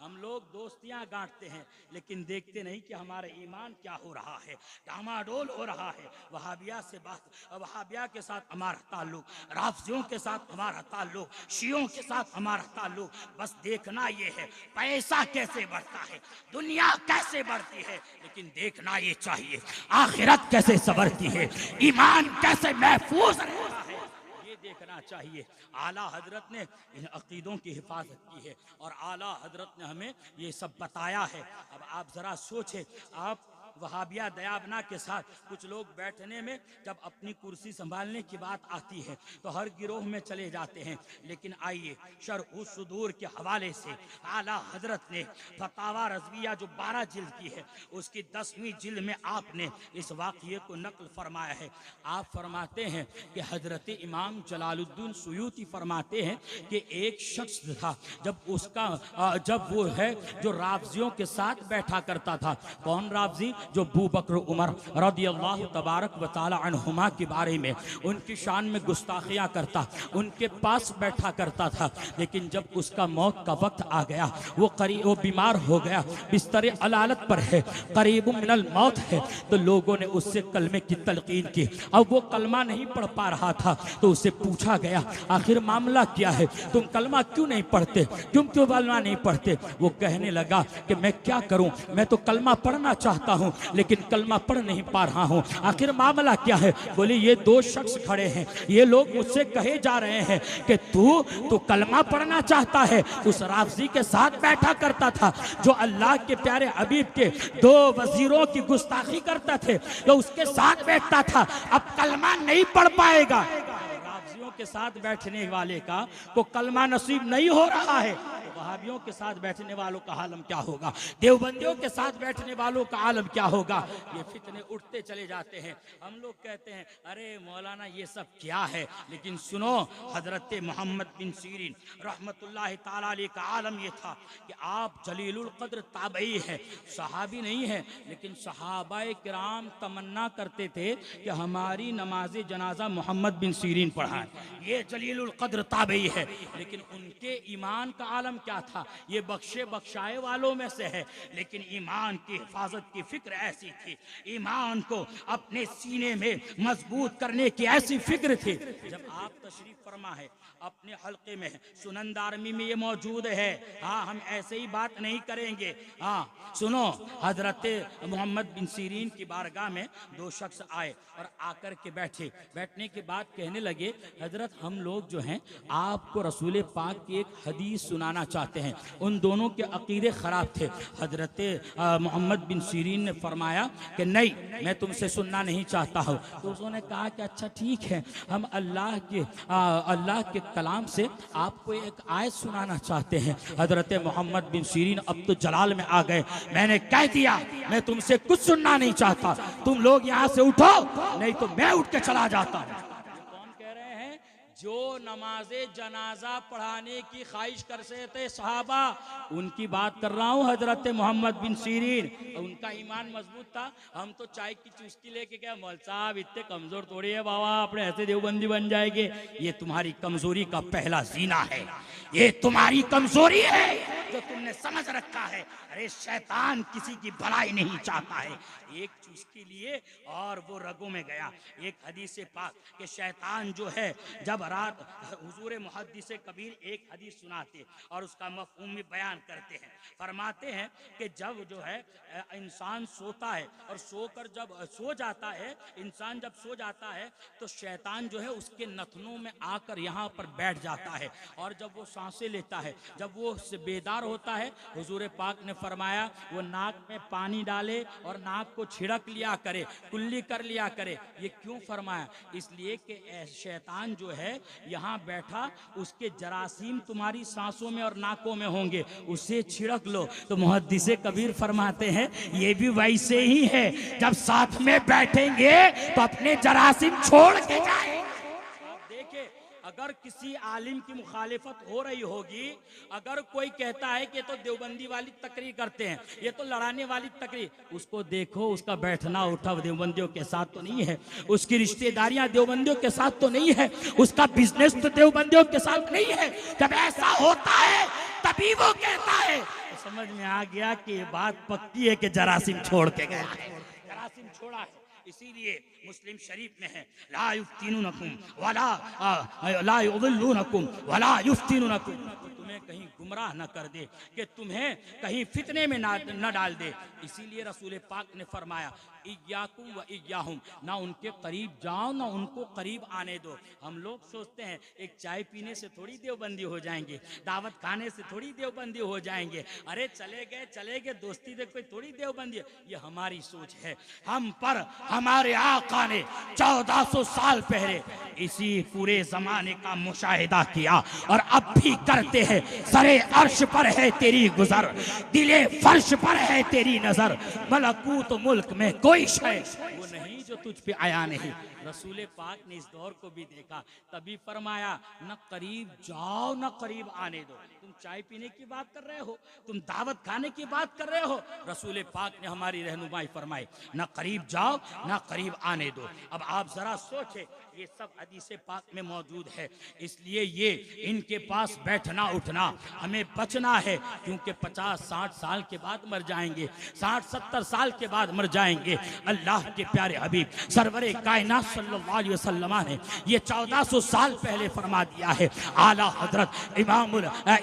हम लोग दोस्तियां गांठते हैं लेकिन देखते नहीं कि हमारा ईमान क्या हो रहा है, डामाडोल हो रहा है। वहाबिया से बात, वहाबिया के साथ हमारा ताल्लुक, राफजियों के साथ हमारा ताल्लुक, शियों के साथ हमारा ताल्लुक, बस देखना ये है पैसा कैसे बढ़ता है, दुनिया कैसे बढ़ती है, लेकिन देखना ये चाहिए आखिरत कैसे संवरती है, ईमान कैसे महफूज रहता है, ये देखना चाहिए। आला हजरत ने इन अकीदों की हिफाजत की है और आला हजरत ने हमें ये सब बताया है। अब आप ज़रा सोचें, आप वहाबिया दयाबना के साथ कुछ लोग बैठने में जब अपनी कुर्सी संभालने की बात आती है तो हर गिरोह में चले जाते हैं, लेकिन आइए शरह सुदूर के हवाले से आला हजरत ने फतावा रज़विया जो 12 जिल्द की है उसकी 10वीं जिल्द में आपने इस वाक़ये को नकल फरमाया है। आप फरमाते हैं कि हजरत इमाम जलालुद्दीन सुयूती फरमाते हैं कि एक शख्स था जब वो है जो राफजियों के साथ बैठा करता था। कौन राफजी? जो अबू बकर उमर रदी अल्लाह तबारक व तआला अन्हुमा के बारे में उनकी शान में गुस्ताखियाँ करता, उनके पास बैठा करता था, लेकिन जब उसका मौत का वक्त आ गया, वो बीमार हो गया, बिस्तर अलालत पर है, करीब मिनल मौत है, तो लोगों ने उससे कलमे की तलकीन की। अब वो कलमा नहीं पढ़ पा रहा था तो उसे पूछा गया, आखिर मामला क्या है, तुम कलमा क्यों नहीं पढ़ते, क्यों कलमा नहीं पढ़ते? वो कहने लगा कि मैं क्या करूं, मैं तो कलमा पढ़ना चाहता हूं लेकिन कलमा पढ़ नहीं पा रहा हूं, आखिर मामला क्या है? बोले ये 2 शख्स खड़े हैं, ये लोग मुझसे कहे जा रहे हैं कि तू कलमा पढ़ना चाहता है, उस राफजी के साथ बैठा करता था जो अल्लाह के प्यारे हबीब के 2 वजीरों की गुस्ताखी करता थे, तो उसके साथ बैठता था, अब कलमा नहीं पढ़ पाएगा। राफजियों के साथ बैठने वाले का को कलमा नसीब नहीं हो रहा है, वहाबियों के साथ बैठने वालों का आलम क्या होगा, देवबंदियों के साथ बैठने वालों का आलम क्या होगा। ये फितने उठते चले जाते हैं। हम लोग कहते हैं अरे मौलाना ये सब क्या है, लेकिन सुनो हजरत मोहम्मद बिन सीरीन रहमतुल्लाह ताला अलैह का आलम ये था कि आप जलीलुल कद्र ताबई है, सहाबी नहीं है, लेकिन सहाबाए किराम तमन्ना करते थे कि हमारी नमाज जनाजा मोहम्मद बिन सीरीन पढ़ाएं, ये जलीलुल कद्र ताबई है, लेकिन उनके ईमान का आलम क्या था? ये बख्शे बख्शाए वालों में से है, लेकिन ईमान की हिफाजत की फिक्र ऐसी थी, ईमान को अपने सीने में मजबूत करने की ऐसी फिक्र थी। जब आप तशरीफ फरमा है अपने हल्के में, सुनन दारमी में ये मौजूद है। हाँ, हम ऐसे ही बात नहीं करेंगे। हाँ सुनो, हजरत मोहम्मद बिन सीरीन की बारगाह में दो शख्स आए और आकर के बैठे। बैठने के बाद कहने लगे, हजरत हम लोग जो हैं आपको रसूल पाक की एक हदीस सुनाना चाहते हैं। उन दोनों के अकीदे ख़राब थे। हजरत मोहम्मद बिन सीरीन ने फरमाया कि नहीं, मैं तुमसे सुनना नहीं चाहता हूँ। तो उसने कहा कि अच्छा ठीक है, हम अल्लाह के कलाम से आपको एक आयत सुनाना चाहते हैं। हजरत मोहम्मद बिन सीरीन अब तो जलाल में आ गए। मैंने कह दिया मैं तुमसे कुछ सुनना नहीं चाहता, तुम लोग यहाँ से उठो, नहीं तो मैं उठ के चला जाता हूँ। कौन कह रहे हैं? जो नमाजे जनाजा पढ़ाने की ख्वाहिश करते थे सहाबा, उनकी बात कर रहा हूँ। हजरत मोहम्मद बिन सीरीन, उनका ईमान मजबूत था। हम तो चाय की चुस्की लेके क्या, मौल साहब इतने कमजोर थोड़ी है बाबा, अपने ऐसे देवबंदी बन जाएंगे। ये तुम्हारी कमजोरी का पहला जीना है, ये तुम्हारी कमजोरी है जो तुमने समझ रखा है। अरे शैतान किसी की भलाई नहीं चाहता है। एक चुस्की लिए और वो रगों में गया। एक हदीस पाक कि शैतान जो है, जब रात हुजूर मुहद्दिस कबीर एक हदीस सुनाते और उसका मफहूम भी बयान करते हैं। फरमाते हैं कि जब जो है इंसान सोता है और सोकर जब सो जाता है, इंसान जब सो जाता है तो शैतान जो है उसके नथनों में आकर यहाँ पर बैठ जाता है। और जब वो सांसें लेता है, जब वो बेदार होता है, हुजूर पाक ने फरमाया वो नाक में पानी डाले और नाक को छिड़क लिया करे, कुल्ली कर लिया करे। ये क्यों फरमाया? इसलिए कि शैतान जो है यहाँ बैठा, उसके जरासीम तुम्हारी सांसों में और नाकों में होंगे, उसे छिड़क लो। तो मुहद्दिसे कबीर फरमाते हैं ये भी वैसे ही है, जब साथ में बैठेंगे तो अपने जरासीम छोड़ के जाए। देखिए, अगर किसी आलिम की मुखालिफत हो रही होगी, अगर कोई कहता है कि ये तो देवबंदी वाली तकरीर करते हैं, ये तो लड़ाने वाली तकरीर, उसको देखो उसका बैठना उठा देवबंदियों के साथ तो नहीं है, उसकी रिश्तेदारियां देवबंदियों के साथ तो नहीं है, उसका बिजनेस तो देवबंदियों के साथ नहीं है। जब ऐसा होता है तभी वो कहता है, तो समझ में आ गया कि ये बात पक्की है कि जरासीम छोड़ के गया है, जरासीम छोड़ा है। इसीलिए मुस्लिम शरीफ में है, ला युफ्तिनुनकुम वला युदिल्लुनकुम वला युफ्तिनुनकुम, तुम्हें कहीं गुमराह न कर दे, कि तुम्हें कहीं फितने में न डाल दे। इसीलिए रसूल पाक ने फरमाया इय्याकुम व इय्याहुम, ना उनके करीब जाओ ना उनको करीब आने दो। हम लोग सोचते हैं एक चाय पीने से थोड़ी देवबंदी हो जाएंगे, दावत खाने से थोड़ी देवबंदी हो जाएंगे, अरे चले गए दोस्ती से कोई थोड़ी देवबंदी है। ये हमारी सोच है। हम पर हमारे आका ने 1400 साल पहले इसी पूरे जमाने का मुशाहिदा किया और अब भी करते हैं। सरे अर्श पर है तेरी गुजर, दिले फर्श पर है तेरी नजर, मलकूत मुल्क में कोई शय वो नहीं जो तुझ पे आया नहीं। रसूल पाक ने इस दौर को भी देखा, तभी फरमाया न करीब जाओ न करीब आने दो। तुम चाय पीने की बात कर रहे हो, तुम दावत खाने की बात कर रहे हो, रसूल पाक ने हमारी रहनुमाई फरमाई न करीब जाओ न करीब आने दो। अब आप जरा सोचे, ये सब हदीस पाक में मौजूद है। इसलिए ये इनके पास बैठना उठना हमें बचना है, क्योंकि 50-60 साल के बाद मर जाएंगे, 60-70 साल के बाद मर जाएंगे। अल्लाह के प्यारे हबीब सरवरे कायनात सल्लल्लाहु अलैहि वसल्लम ने ये 1400 साल पहले फरमा दिया है। आला हजरत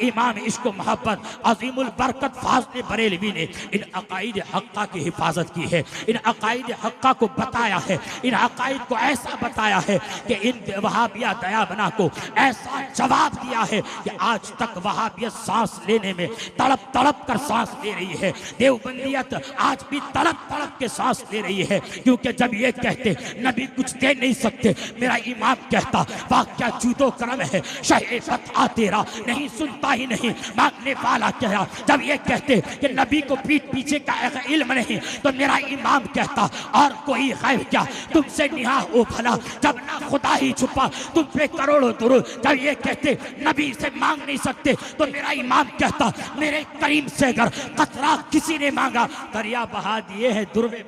इमाम इश्क मोहब्बत अजीमुल बरकत फाज़िल बरेलवी ने इन अकाईद हक्का की हिफाजत की है, इन अकाईद हक्का को बताया है, इन अकाईद को ऐसा बताया है कि इन वहाबिया दयाबना को ऐसा जवाब दिया है कि आज तक वहाबियत सांस लेने में तड़प तड़प कर सांस ले रही है, देवबंदियत आज भी तड़प तड़प के सांस ले रही है। क्योंकि जब ये कहते नबी कुछ दे नहीं सकते, मेरा इमाम कहता वाह क्या जूदो करम है, शहे फतहा तेरा नहीं सुनता ही नहीं मांगने वाला क्या। जब ये कहते कि नबी को पीठ पीछे का इल्म नहीं, तो मेरा इमाम कहता और कोई गैब क्या तुमसे निहा ओ भला, जब ना खुदा ही छुपा तुम पे करोड़ों दुरूद। जब ये कहते नबी से मांग नहीं सकते, तो मेरा इमाम कहता मेरे करीम से अगर कतरा किसी ने मांगा दरिया बहा दिए है दुर्वे।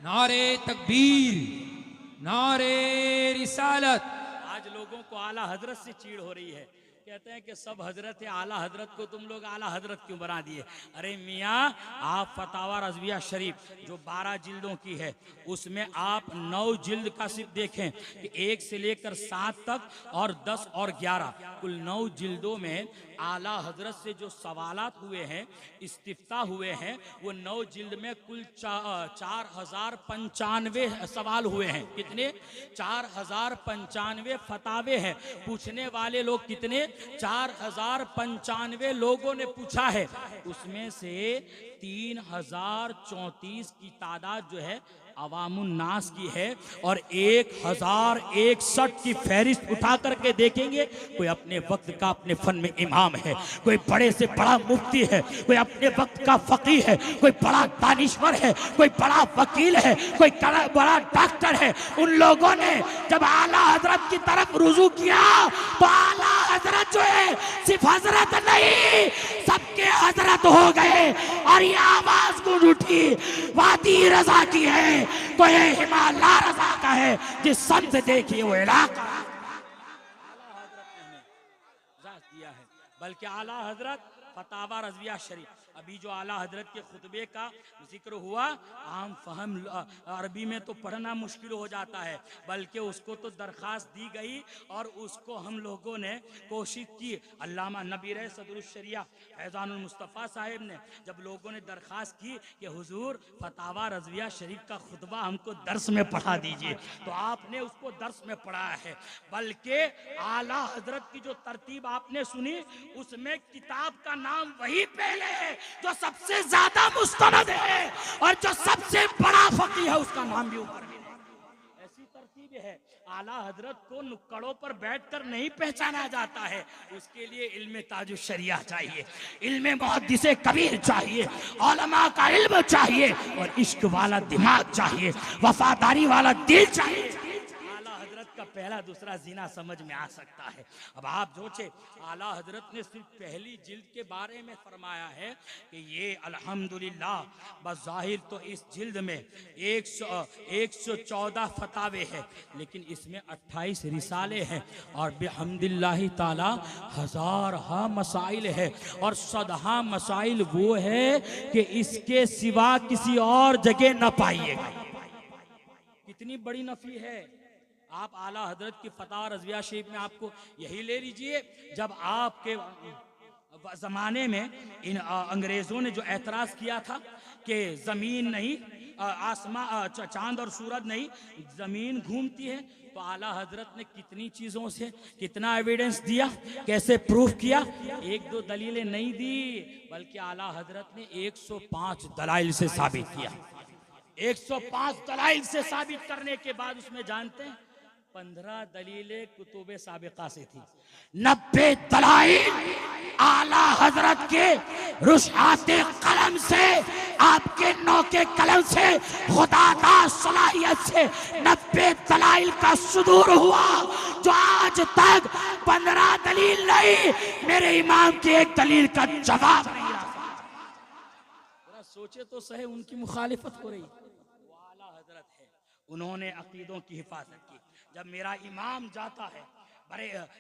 नारे तकबीर, नारे रिसालत। आज लोगों लोगों को आला हजरत से चीड़ हो रही है। कहते हैं कि सब हजरत है, आला हजरत को तुम लोग आला हजरत क्यों बना दिए? अरे मियाँ, आप फतावा रज़विया शरीफ जो 12 जिल्दों की है उसमें आप 9 जिल्द का सिर्फ देखें कि 1 से लेकर 7 तक और 10 और 11 कुल 9 जिल्दों में आला हजरत से जो सवालात हुए हैं, इस्तिफ्ता हुए हैं, वो 9 जिल्द में कुल 4095 सवाल हुए हैं। कितने? 4095 फतावे हैं। पूछने वाले लोग कितने? 4095 लोगों ने पूछा है। उसमें से 3034 की तादाद जो है अवामुन नास की है और 1061 की फहरिस्त उठा करके देखेंगे, कोई अपने वक्त का अपने फन में इमाम है, कोई बड़े से बड़ा मुफ्ती है, कोई अपने वक्त का फकीह है, कोई बड़ा दानिश्वर है, कोई बड़ा वकील है, कोई बड़ा डॉक्टर है। उन लोगों ने जब आला हजरत की तरफ रुजू किया तो आला हजरत जो है सिर्फ हजरत नहीं, सबके हजरत हो गए और ये आवाज गूंज उठी, वादी रजा की है तो ये हिमालय रजा का है। जिस संत देखिए वो इलाका आला हजरत ने हमें दिया है। बल्कि आला हजरत फतावा रज़विया शरीफ, अभी जो आला हजरत के खुतबे का जिक्र हुआ, आम फहम अरबी में तो पढ़ना मुश्किल हो जाता है, बल्कि उसको तो दरख्वास्त दी गई और उसको हम लोगों ने कोशिश की। अल्लामा नबीर सदरुशरिया फैज़ानुल मुस्तफ़ा साहिब ने जब लोगों ने दरख्वास्त की कि हुजूर फतावा रज़विया शरीफ का खुतबा हमको दर्स में पढ़ा दीजिए, तो आपने उसको दर्स में पढ़ाया है। बल्कि आला हजरत की जो तरतीब आपने सुनी, उसमें किताब का नाम वही पहले है जो सबसे ज्यादा मुस्तनद है और जो सबसे बड़ा फकीह है उसका नाम भी ऊपर है। ऐसी तरतीब है। आला हजरत को नुक्कड़ों पर बैठकर नहीं पहचाना जाता है, उसके लिए इल्म ताजुश शरिया चाहिए, इल्म मुहद्दिसे कबीर चाहिए, उलमा का इल्म चाहिए और इश्क वाला दिमाग चाहिए, वफादारी वाला दिल चाहिए। का पहला दूसरा जीना समझ में आ सकता है। अब आप सोचे, आला हजरत ने सिर्फ पहली जिल्द के बारे में फरमाया है कि ये अल्हम्दुलिल्लाह बज़ाहिर तो इस जिल्द में 114 फतावे हैं, लेकिन इसमें 28 रिसाले हैं और बिहम्दिल्लाहि ताला 1000 मसाइल है और 100 मसाइल वो है कि इसके सिवा किसी और जगह न पाइएगा। कितनी बड़ी नफी है। आप आला हजरत की फतावा रज़विया शरीफ में आपको यही ले लीजिए, जब आपके ज़माने में इन अंग्रेज़ों ने जो एतराज़ किया था कि ज़मीन नहीं, आसमां, चांद और सूरज नहीं, ज़मीन घूमती है, तो आला हजरत ने कितनी चीज़ों से कितना एविडेंस दिया, कैसे प्रूफ किया। 1-2 दलीलें नहीं दी, बल्कि आला हजरत ने 105 दलाइल से साबित किया। 105 दलाइल से साबित करने के बाद उसमें जानते हैं 15 दलीलें कुतुबे साबिका से थी, 90 दलाइल आला हजरत के रुशाते कलम से, आपके नौके कलम से, खुदा का सलाहियत से 90 दलाइल का सुदूर हुआ, जो आज तक 15 दलील नहीं, मेरे इमाम की एक दलील का जवाब नहीं आ सकता। सोचे तो सही, उनकी मुखालिफत हो रही। वो आला हजरत है, उन्होंने अकीदों की हिफाजत की। जब मेरा इमाम जाता है,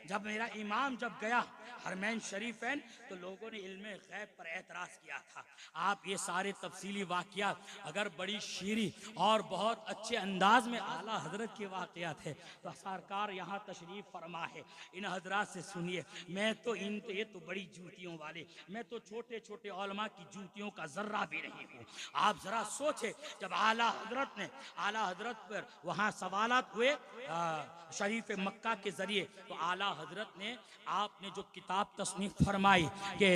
जब मेरा इमाम जब गया हरमैन शरीफैन, तो लोगों ने इल्म गैब पर एतराज़ किया था। आप ये सारे तफसीली वाक़यात अगर बड़ी शीरी और बहुत अच्छे अंदाज में आला हजरत के वाक़यात है तो सरकार यहाँ तशरीफ़ फरमा है, इन हजरात से सुनिए। मैं तो ये तो बड़ी जूतियों वाले, मैं तो छोटे छोटे उलमा की जूतियों का ज़र्रा भी नहीं हूँ। आप ज़रा सोचे, जब आला हजरत पर वहाँ सवालात हुए शरीफ मक्का के ज़रिए, तो आला हजरत ने आपने जो किताब तस्नीफ फरमाई कि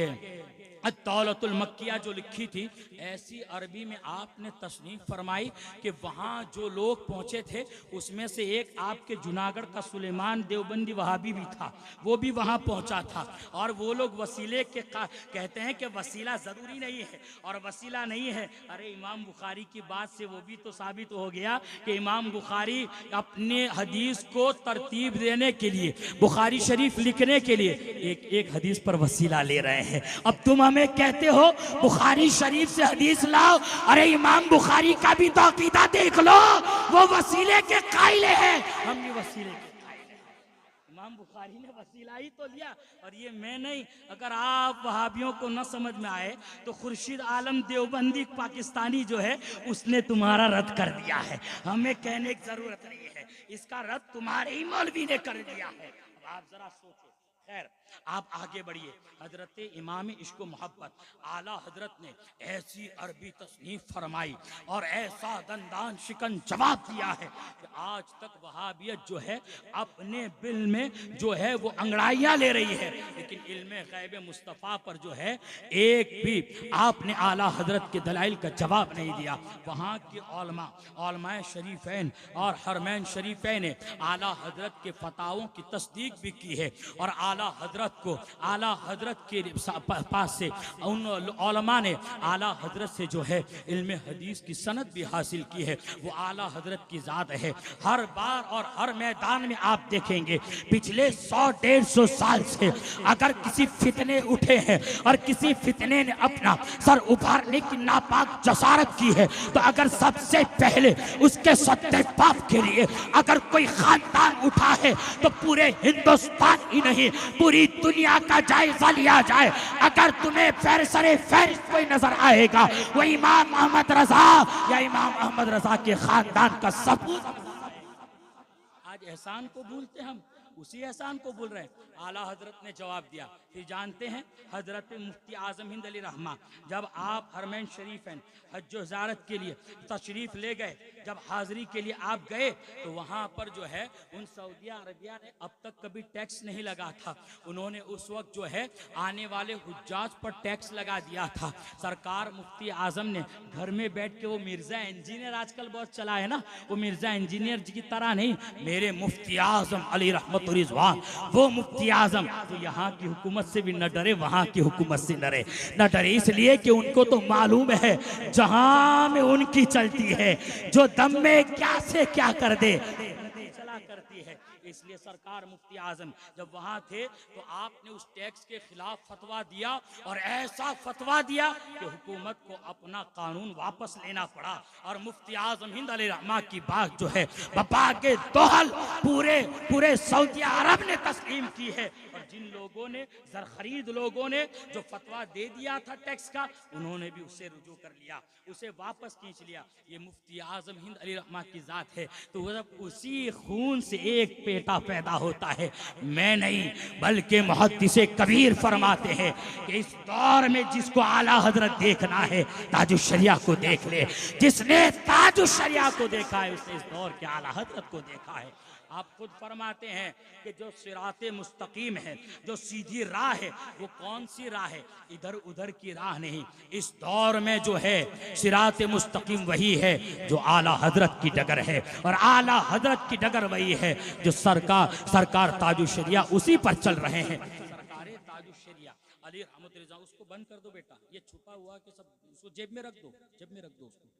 दौलतुल मक्किया जो लिखी थी, ऐसी अरबी में आपने तस्नीफ फरमाई कि वहाँ जो लोग पहुँचे थे उसमें से एक आपके जूनागढ़ का सुलेमान देवबंदी वहाबी भी था, वो भी वहाँ पहुँचा था। और वो लोग वसीले के कहते हैं कि वसीला ज़रूरी नहीं है और वसीला नहीं है। अरे इमाम बुखारी की बात से वो भी तो साबित हो गया कि इमाम बुखारी अपने हदीस को तरतीब देने के लिए, बुखारी शरीफ लिखने के लिए एक हदीस पर वसीला ले रहे हैं। अब तुम हमें कहते हो बुखारी शरीफ से हदीस लाओ, अरे इमाम बुखारी का भी तो अकीदा देख लो, वो वसीले के कायले हैं, हम भी वसीले के कायले हैं। इमाम बुखारी ने वसीला ही तो लिया, और ये मैं नहीं। अगर आप वहाबियों को न समझ में आए तो खुर्शीद आलम देवबंदी पाकिस्तानी जो है उसने तुम्हारा रद्द कर दिया है, हमें कहने की जरूरत नहीं है, इसका रद्द तुम्हारे ही मौलवी ने कर दिया है। अब आप जरा सोचो। खैर आप आगे बढ़िए। हजरत इमाम इश्क मोहब्बत आला हजरत ने ऐसी अरबी तसनीफ फरमाई और ऐसा दंदान शिकन जवाब दिया है कि आज तक वहाबियत जो है अपने बिल में जो है वो अंगड़ाइयाँ ले रही है, लेकिन इल्मे गैब मुस्तफ़ा पर जो है एक भी आपने आला हजरत के दलाइल का जवाब नहीं दिया। वहाँ के उलमाए शरीफैन और हरमैन शरीफैन ने आला हजरत के फतावों की तस्दीक भी की है, और आला हजरत को आला हजरत के पास से उन उलमा ने आला हजरत से जो है इल्म हदीस की सनद भी हासिल की है। वो आला हजरत की ज़ात है। हर बार और हर मैदान में आप देखेंगे पिछले 100-150 साल से अगर किसी फितने उठे हैं और किसी फितने ने अपना सर उभारने की नापाक जसारत की है, तो अगर सबसे पहले उसके सत्ते पाप के लिए अगर कोई खानदान उठा है तो पूरे हिंदुस्तान ही नहीं पूरी दुनिया का जायजा लिया जाए। अगर तुम्हें फहरिस्त कोई नजर आएगा वो इमाम अहमद रजा या इमाम अहमद रजा के खानदान का सबूत। आज एहसान को भूलते हम, उसी एहसान को भूल रहे हैं। आला हजरत ने जवाब दिया। फिर जानते हैं हजरत मुफ्ती आजम हिंद अली रहमा जब आप हरमैन शरीफ हैं हज ज़ियारत के लिए तशरीफ ले गए, जब हाजिरी के लिए आप गए तो वहाँ पर जो है उन सऊदी अरबिया ने अब तक कभी टैक्स नहीं लगा था। उन्होंने उस वक्त जो है आने वाले हुज्जाज पर टैक्स लगा दिया था। सरकार मुफ्ती आजम ने घर में बैठ के वो मिर्जा इंजीनियर आजकल बहुत चला है ना, वो मिर्जा इंजीनियर जी की तरह नहीं, मेरे मुफ्ती आजम अली रहमत रिजवान वो मुफ्ती आजम तो यहाँ की हुकूमत से भी न डरे, वहाँ की हुकूमत से न डरे, इसलिए कि उनको तो मालूम है जहां में उनकी चलती है जो दम में क्या से क्या कर दे चला करती है। इसलिए सरकार मुफ्ती आजम जब वहां थे तो आपने उस टैक्स के खिलाफ फतवा दिया, और ऐसा फतवा दिया कि हुकूमत को अपना कानून वापस लेना पड़ा। और मुफ्ती आजम हिंद अली रहमा की बात जो है बाबा के दोहल पूरे सऊदी अरब ने तस्लीम की है। और जिन लोगों ने खरीद लोगों ने जो फतवा दे दिया था टैक्स का, उन्होंने भी उसे रुजू कर लिया, उसे वापस खींच लिया। ये मुफ्ती आजम हिंद अली रहमा की जात है। तो जब उसी खून से एक बेटा पैदा होता है, मैं नहीं बल्कि मुहद्दिस कबीर फरमाते हैं कि इस दौर में जिसको आला हजरत देखना है ताजुश शरिया को देख ले। जिसने ताजुश शरिया को देखा है उसने इस दौर के आला हजरत को देखा है। आप खुद फरमाते हैं कि जो सिराते मुस्तकीम है, जो सीधी राह है, वो कौन सी राह है? इधर उधर की राह नहीं। इस दौर में जो है सिराते मुस्तकीम वही है जो आला हजरत की डगर है, और आला हजरत की डगर वही है जो सरकार ताजुश शरिया उसी पर चल रहे हैं। सरकार ताजुश शरिया अली रहमत रिज़ा, उसको बंद कर दो बेटा, ये छुपा हुआ कि सब उसको जेब में रख दो उसको।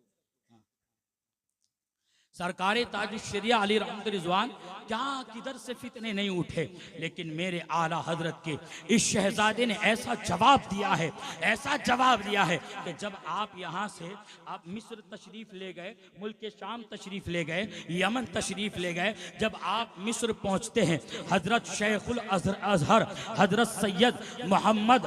सरकार ताजुश शरिया अली रहमत रिज़वान क्या किधर से फितने नहीं उठे, लेकिन मेरे आला हजरत के इस शहजादे ने ऐसा जवाब दिया है कि जब आप यहाँ से आप मिस्र तशरीफ ले गए, मुल्क शाम तशरीफ ले गए, यमन तशरीफ ले गए, जब आप मिस्र पहुँचते हैं हजरत शेखुल अजहर हजरत सैयद मोहम्मद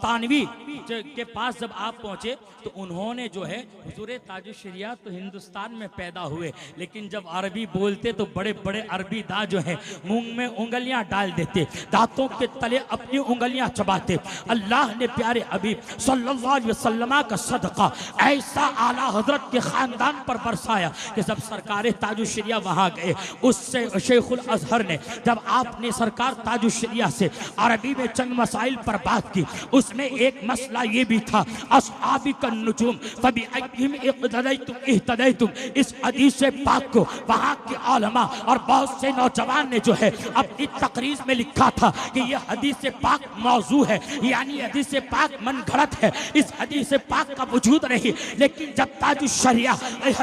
तानवी के पास जब आप पहुँचे तो उन्होंने जो है हुजूर ताजुश शरिया तो हिंदुस्तान में पैदा हुए, लेकिन जब अरबी बोलते तो बड़े बड़े अरबी दांत जो है मुंह में उंगलियां डाल देते, दांतों के तले अपनी उंगलियां चबाते। अल्लाह ने प्यारे हबीब सल्लल्लाहु अलैहि वसल्लम का सदका ऐसा आला हजरत के खानदान पर बरसाया कि जब सरकार ताजुश शरिया वहां गए, उससे शेखुल अजहर ने जब आपने सरकार ताजुश शरिया से अरबी में चंद मसाइल पर बात की, उसमें एक मसला ये भी था अस्हाबी का नुजूम फबी अय्हिम इक़्तदैतुम इह्तदैतुम। इस हदीस पाक को वहाँ के उलमा और बहुत से नौजवान ने जो है अपनी तकरीर में लिखा था कि यह हदीस पाक मौजू है, यानी हदीस पाक मन घड़त है, इस हदीस पाक का वजूद नहीं। लेकिन जब ताजुश शरिया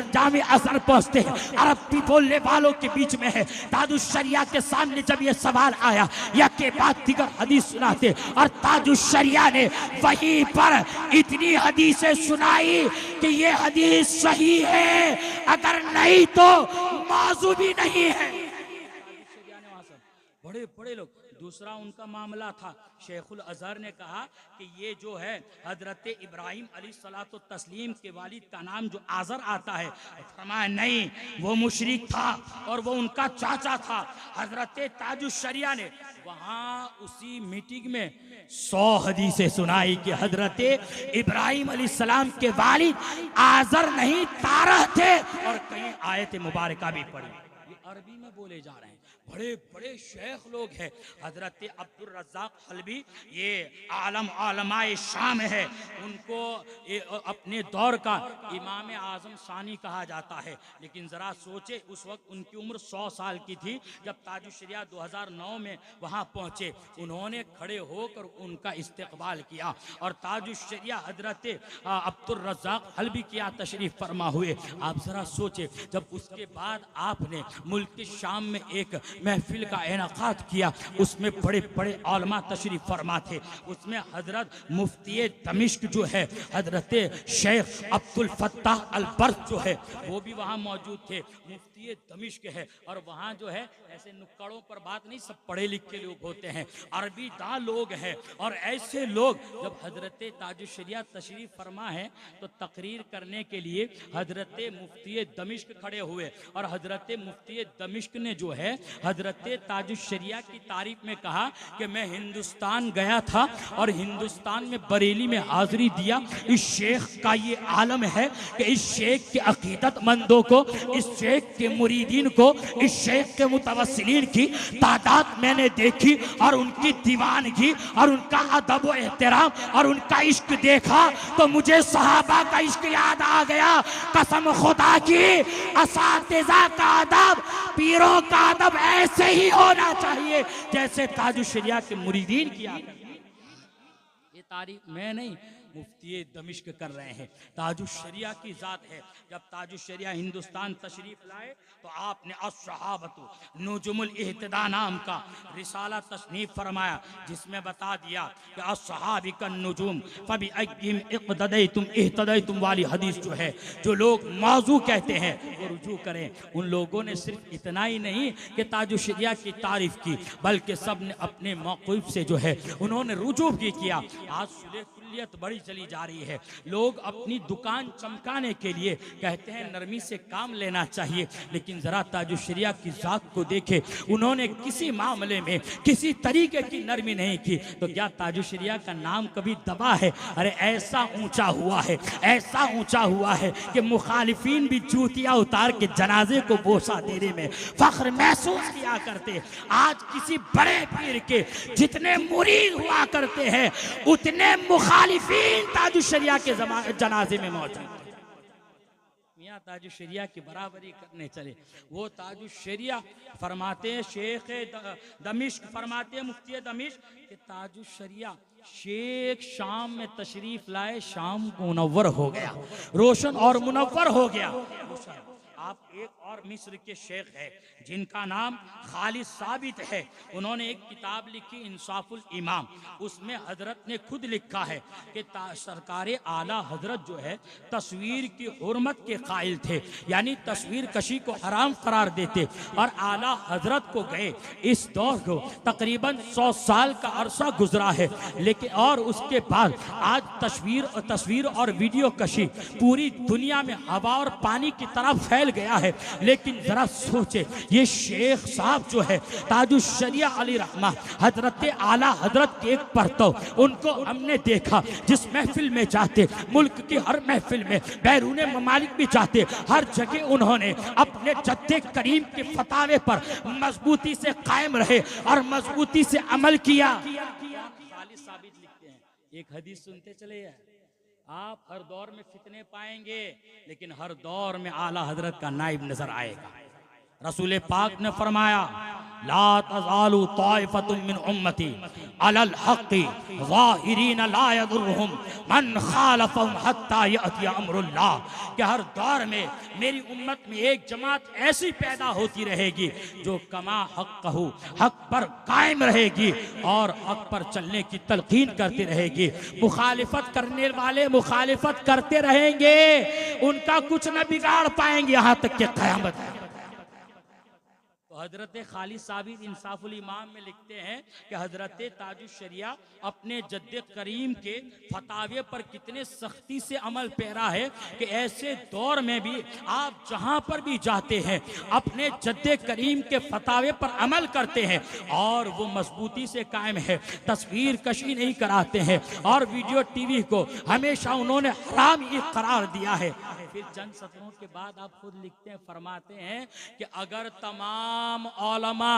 जामे अज़हर पहुँचते हैं, अरबी बोलने वालों के बीच में है, ताजुश शरिया के सामने जब यह सवाल आया या के बाद दिगर हदीस सुनाते, और ताजुश शरिया ने वहीं पर इतनी हदीसें सुनाई कि ये हदीस सही है, अगर नहीं तो मौजू भी नहीं है। बड़े बड़े लोग। दूसरा उनका मामला था, शेखुल अजहर ने कहा कि ये जो है हजरत इब्राहिम अलैहिस्सलातो तस्लीम के वालिद का नाम जो आजर आता है, फरमाया नहीं, वो मुशरिक था और वो उनका चाचा था। हजरत ताजुश्शरिया ने वहाँ उसी मीटिंग में 100 हदीसें सुनाई कि हजरत इब्राहिम अलैहिस्सलाम के वालिद आजर नहीं तारह थे, और कई आयत मुबारका भी पढ़ी। ये अरबी में बोले जा रहे हैं, बड़े बड़े शेख लोग हैं। हजरत अब्दुल रज़्ज़ाक़ हलबी, ये आलम आलमाए शाम है, उनको अपने दौर का इमाम आज़म सानी कहा जाता है। लेकिन ज़रा सोचे, उस वक्त उनकी उम्र 100 साल की थी जब ताजुश्शरिया 2009 में वहाँ पहुँचे। उन्होंने खड़े होकर उनका इस्तकबाल किया और ताजुश्शरिया हजरत अब्दुल रज़्ज़ाक़ हलबी किया तशरीफ़ फरमा हुए। आप ज़रा सोचे, जब उसके बाद आपने मुल्क शाम में एक महफिल का इनेकाद किया, उसमें बड़े बड़े आलमा तशरीफ फरमा थे। उसमें हजरत मुफ्ती दमिश्क जो है हजरत शेख अब्दुल फत्ताह अल बर्क जो है वो भी वहाँ मौजूद थे। मुफ्ती दमिश्क है, और वहाँ जो है ऐसे नुक्कड़ों पर बात नहीं, सब पढ़े लिखे लोग होते हैं, अरबी दां लोग हैं। और ऐसे लोग जब हजरत ताजुश्शरिया तशरीफ फरमा है तो तकरीर करने के लिए हजरत मुफ्ती दमिश्क खड़े हुए, और हजरत मुफ्ती दमिश्क ने जो है हजरत ताजुश्शरिया की तारीफ में कहा कि मैं हिंदुस्तान गया था और हिंदुस्तान में बरेली में हाजिरी दिया। इस शेख का ये आलम है कि इस शेख के अकीदतमंदों को, इस शेख के मुरीदीन को, इस शेख के मुतवस्सिलीन की तादाद मैंने देखी, और उनकी दीवानगी और उनका अदब व एहतराम और उनका इश्क देखा तो मुझे सहाबा का इश्क याद आ गया। कसम खुदा की, असातिज़ा का अदब, पीरों का अदब ऐसे ही होना चाहिए जैसे ताजुश्शरिया के मुरीदीन किया। ये तारीफ मैं नहीं, मुफ्ती दमिश्क कर रहे हैं। ताजुश्शरिया की जात है। जब ताजुश्शरिया हिंदुस्तान तशरीफ लाए तो आपने अस्सहाबतु नुजुमुल इह्तिदा नाम का रिसाला तसनीफ फरमाया, जिसमें बता दिया कि अस्सहाबिकन नुजुम फबि अय्यिम इक़्तदैतुम इह्तदैतुम वाली हदीस जो है, जो लोग मौजू कहते हैं वो रुजू करें। उन लोगों ने सिर्फ इतना ही नहीं कि ताजुश्शरिया की तारीफ की, बल्कि सब ने अपने मौक़िफ़ से जो है उन्होंने रुजू भी किया। आज सुलह कुल्लियत बड़ी चली जा रही है। लोग अपनी दुकान चमकाने के लिए कहते हैं नरमी से काम लेना चाहिए, लेकिन जरा ताजुश्शरिया की जात को देखे, उन्होंने किसी मामले में किसी तरीके की नरमी नहीं की। तो क्या ताजुश्शरिया का नाम कभी दबा है? अरे ऐसा ऊंचा हुआ है, ऐसा ऊंचा हुआ है कि मुखालिफीन भी जूतियां उतार के जनाजे को बोसा देने में फख्र महसूस किया करते। आज किसी बड़े पीर के जितने मुरीद हुआ करते हैं उतने मुखालिफीन ताजुश्शरिया के जनाजे में मौजूद है। मियां ताजुश्शरिया की बराबरी करने चले। वो ताजुश्शरिया फरमाते हैं, शेख दमिश्क फरमाते हैं, मुफ्ती दमिश्क कि ताजुश्शरिया शेख शाम में तशरीफ लाए, शाम मुनव्वर हो गया, रोशन और मुनव्वर हो गया। आप एक और मिस्र के शेख है जिनका नाम खालिद साबित है, उन्होंने एक किताब लिखी इंसाफुल इमाम। उसमें हजरत ने खुद लिखा है कि सरकार आला हजरत जो है तस्वीर की हुर्मत के कायल थे, यानी तस्वीर कशी को हराम करार देते। और आला हजरत को गए इस दौर को तकरीबन 100 साल का अरसा गुजरा है, लेकिन और उसके बाद आज तस्वीर और वीडियो कशी पूरी दुनिया में हवा और पानी की तरफ फैल गया है। लेकिन जरा सोचे, ये शेख साहब जो है ताजुश्शरिया अली रहमा हजरत आला हजरत के एक परतव, उनको हमने देखा जिस महफिल में जाते, मुल्क की हर महफिल में, बैरून ममालिक भी जाते, हर जगह उन्होंने अपने जद्दे करीम के फतावे पर मजबूती से कायम रहे और मजबूती से अमल किया। खालिद साबित लिखते हैं, एक हदीस सुनते चले यार, आप हर दौर में फितने पाएंगे लेकिन हर दौर में आला हजरत का नाइब नजर आएगा। रसूल पाक ने फरमाया, ला तज़ालु ताइफतुम मिन उम्मती अलल हक़्क़ि ज़ाहिरीन ला यदुर्रुहुम मन खालफहुम हत्ता यअती अम्रुल्लाह, कि हर दौर में मेरी उम्मत में एक जमात ऐसी पैदा होती रहेगी जो कमा हक़्क़हु, हक पर कायम रहेगी और हक पर चलने की तलकीन करती रहेगी। मुखालिफत करने वाले मुखालिफत करते रहेंगे, उनका कुछ न बिगाड़ पाएंगे यहाँ तक कि क़यामत। तो हजरत खालिद साबित इंसाफुल इमाम में लिखते हैं कि हजरत ताजुश्शरिया अपने जद्द करीम के फतावे पर कितने सख्ती से अमल पैरा है कि ऐसे दौर में भी आप जहां पर भी जाते हैं अपने जद्द करीम के फतावे पर अमल करते हैं और वो मजबूती से कायम है, तस्वीर कशी नहीं कराते हैं और वीडियो टीवी को हमेशा उन्होंने हराम ही करार दिया है। फिर चंद सत्रों के बाद आप खुद लिखते हैं, फरमाते हैं कि अगर तमाम उलमा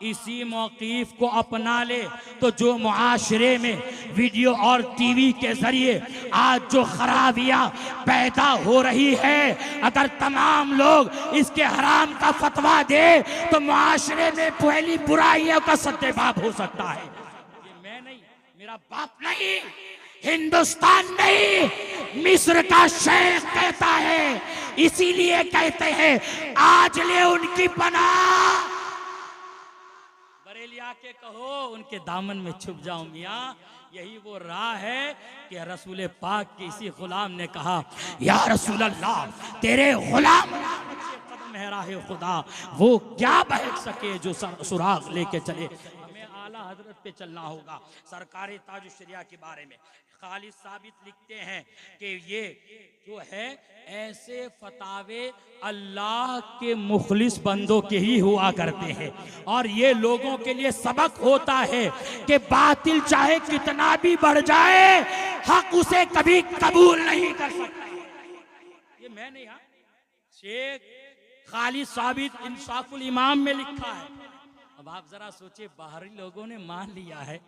इसी मौक़िफ़ को अपना ले तो जो मुआशरे में वीडियो और टीवी के जरिए आज जो खराबियां पैदा हो रही है, अगर तमाम लोग इसके हराम का फतवा दे तो मुआशरे में पहली बुराइयों का सद्देबाब हो सकता है। ये मैं नहीं, मेरा बाप नहीं, हिंदुस्तान नहीं, मिस्र का शेख कहता है। इसीलिए कहते हैं आज ले उनकी पनाह, बरेली आके कहो उनके दामन में छुप जाओ मियाँ। यही वो राह है कि रसूल पाक के इसी गुलाम ने कहा, या रसूल अल्लाह तेरे गुलाम कदम है राह खुदा, वो क्या बहक सके जो सुराग लेके चले। हमें आला हजरत पे चलना होगा। सरकार ताजुश्शरिया के बारे में खालिद साबित लिखते हैं कि ये जो है ऐसे फतावे अल्लाह के मुखलिस बंदों के ही हुआ करते हैं और ये लोगों के लिए सबक होता है कि बातिल चाहे कितना भी बढ़ जाए हक उसे कभी कबूल नहीं कर सकता। ये मैं नहीं, हाँ, शेख खालिद साबित इंसाफुल इमाम में लिखा है। अब आप जरा सोचिए, बाहरी लोगों ने मान लिया है,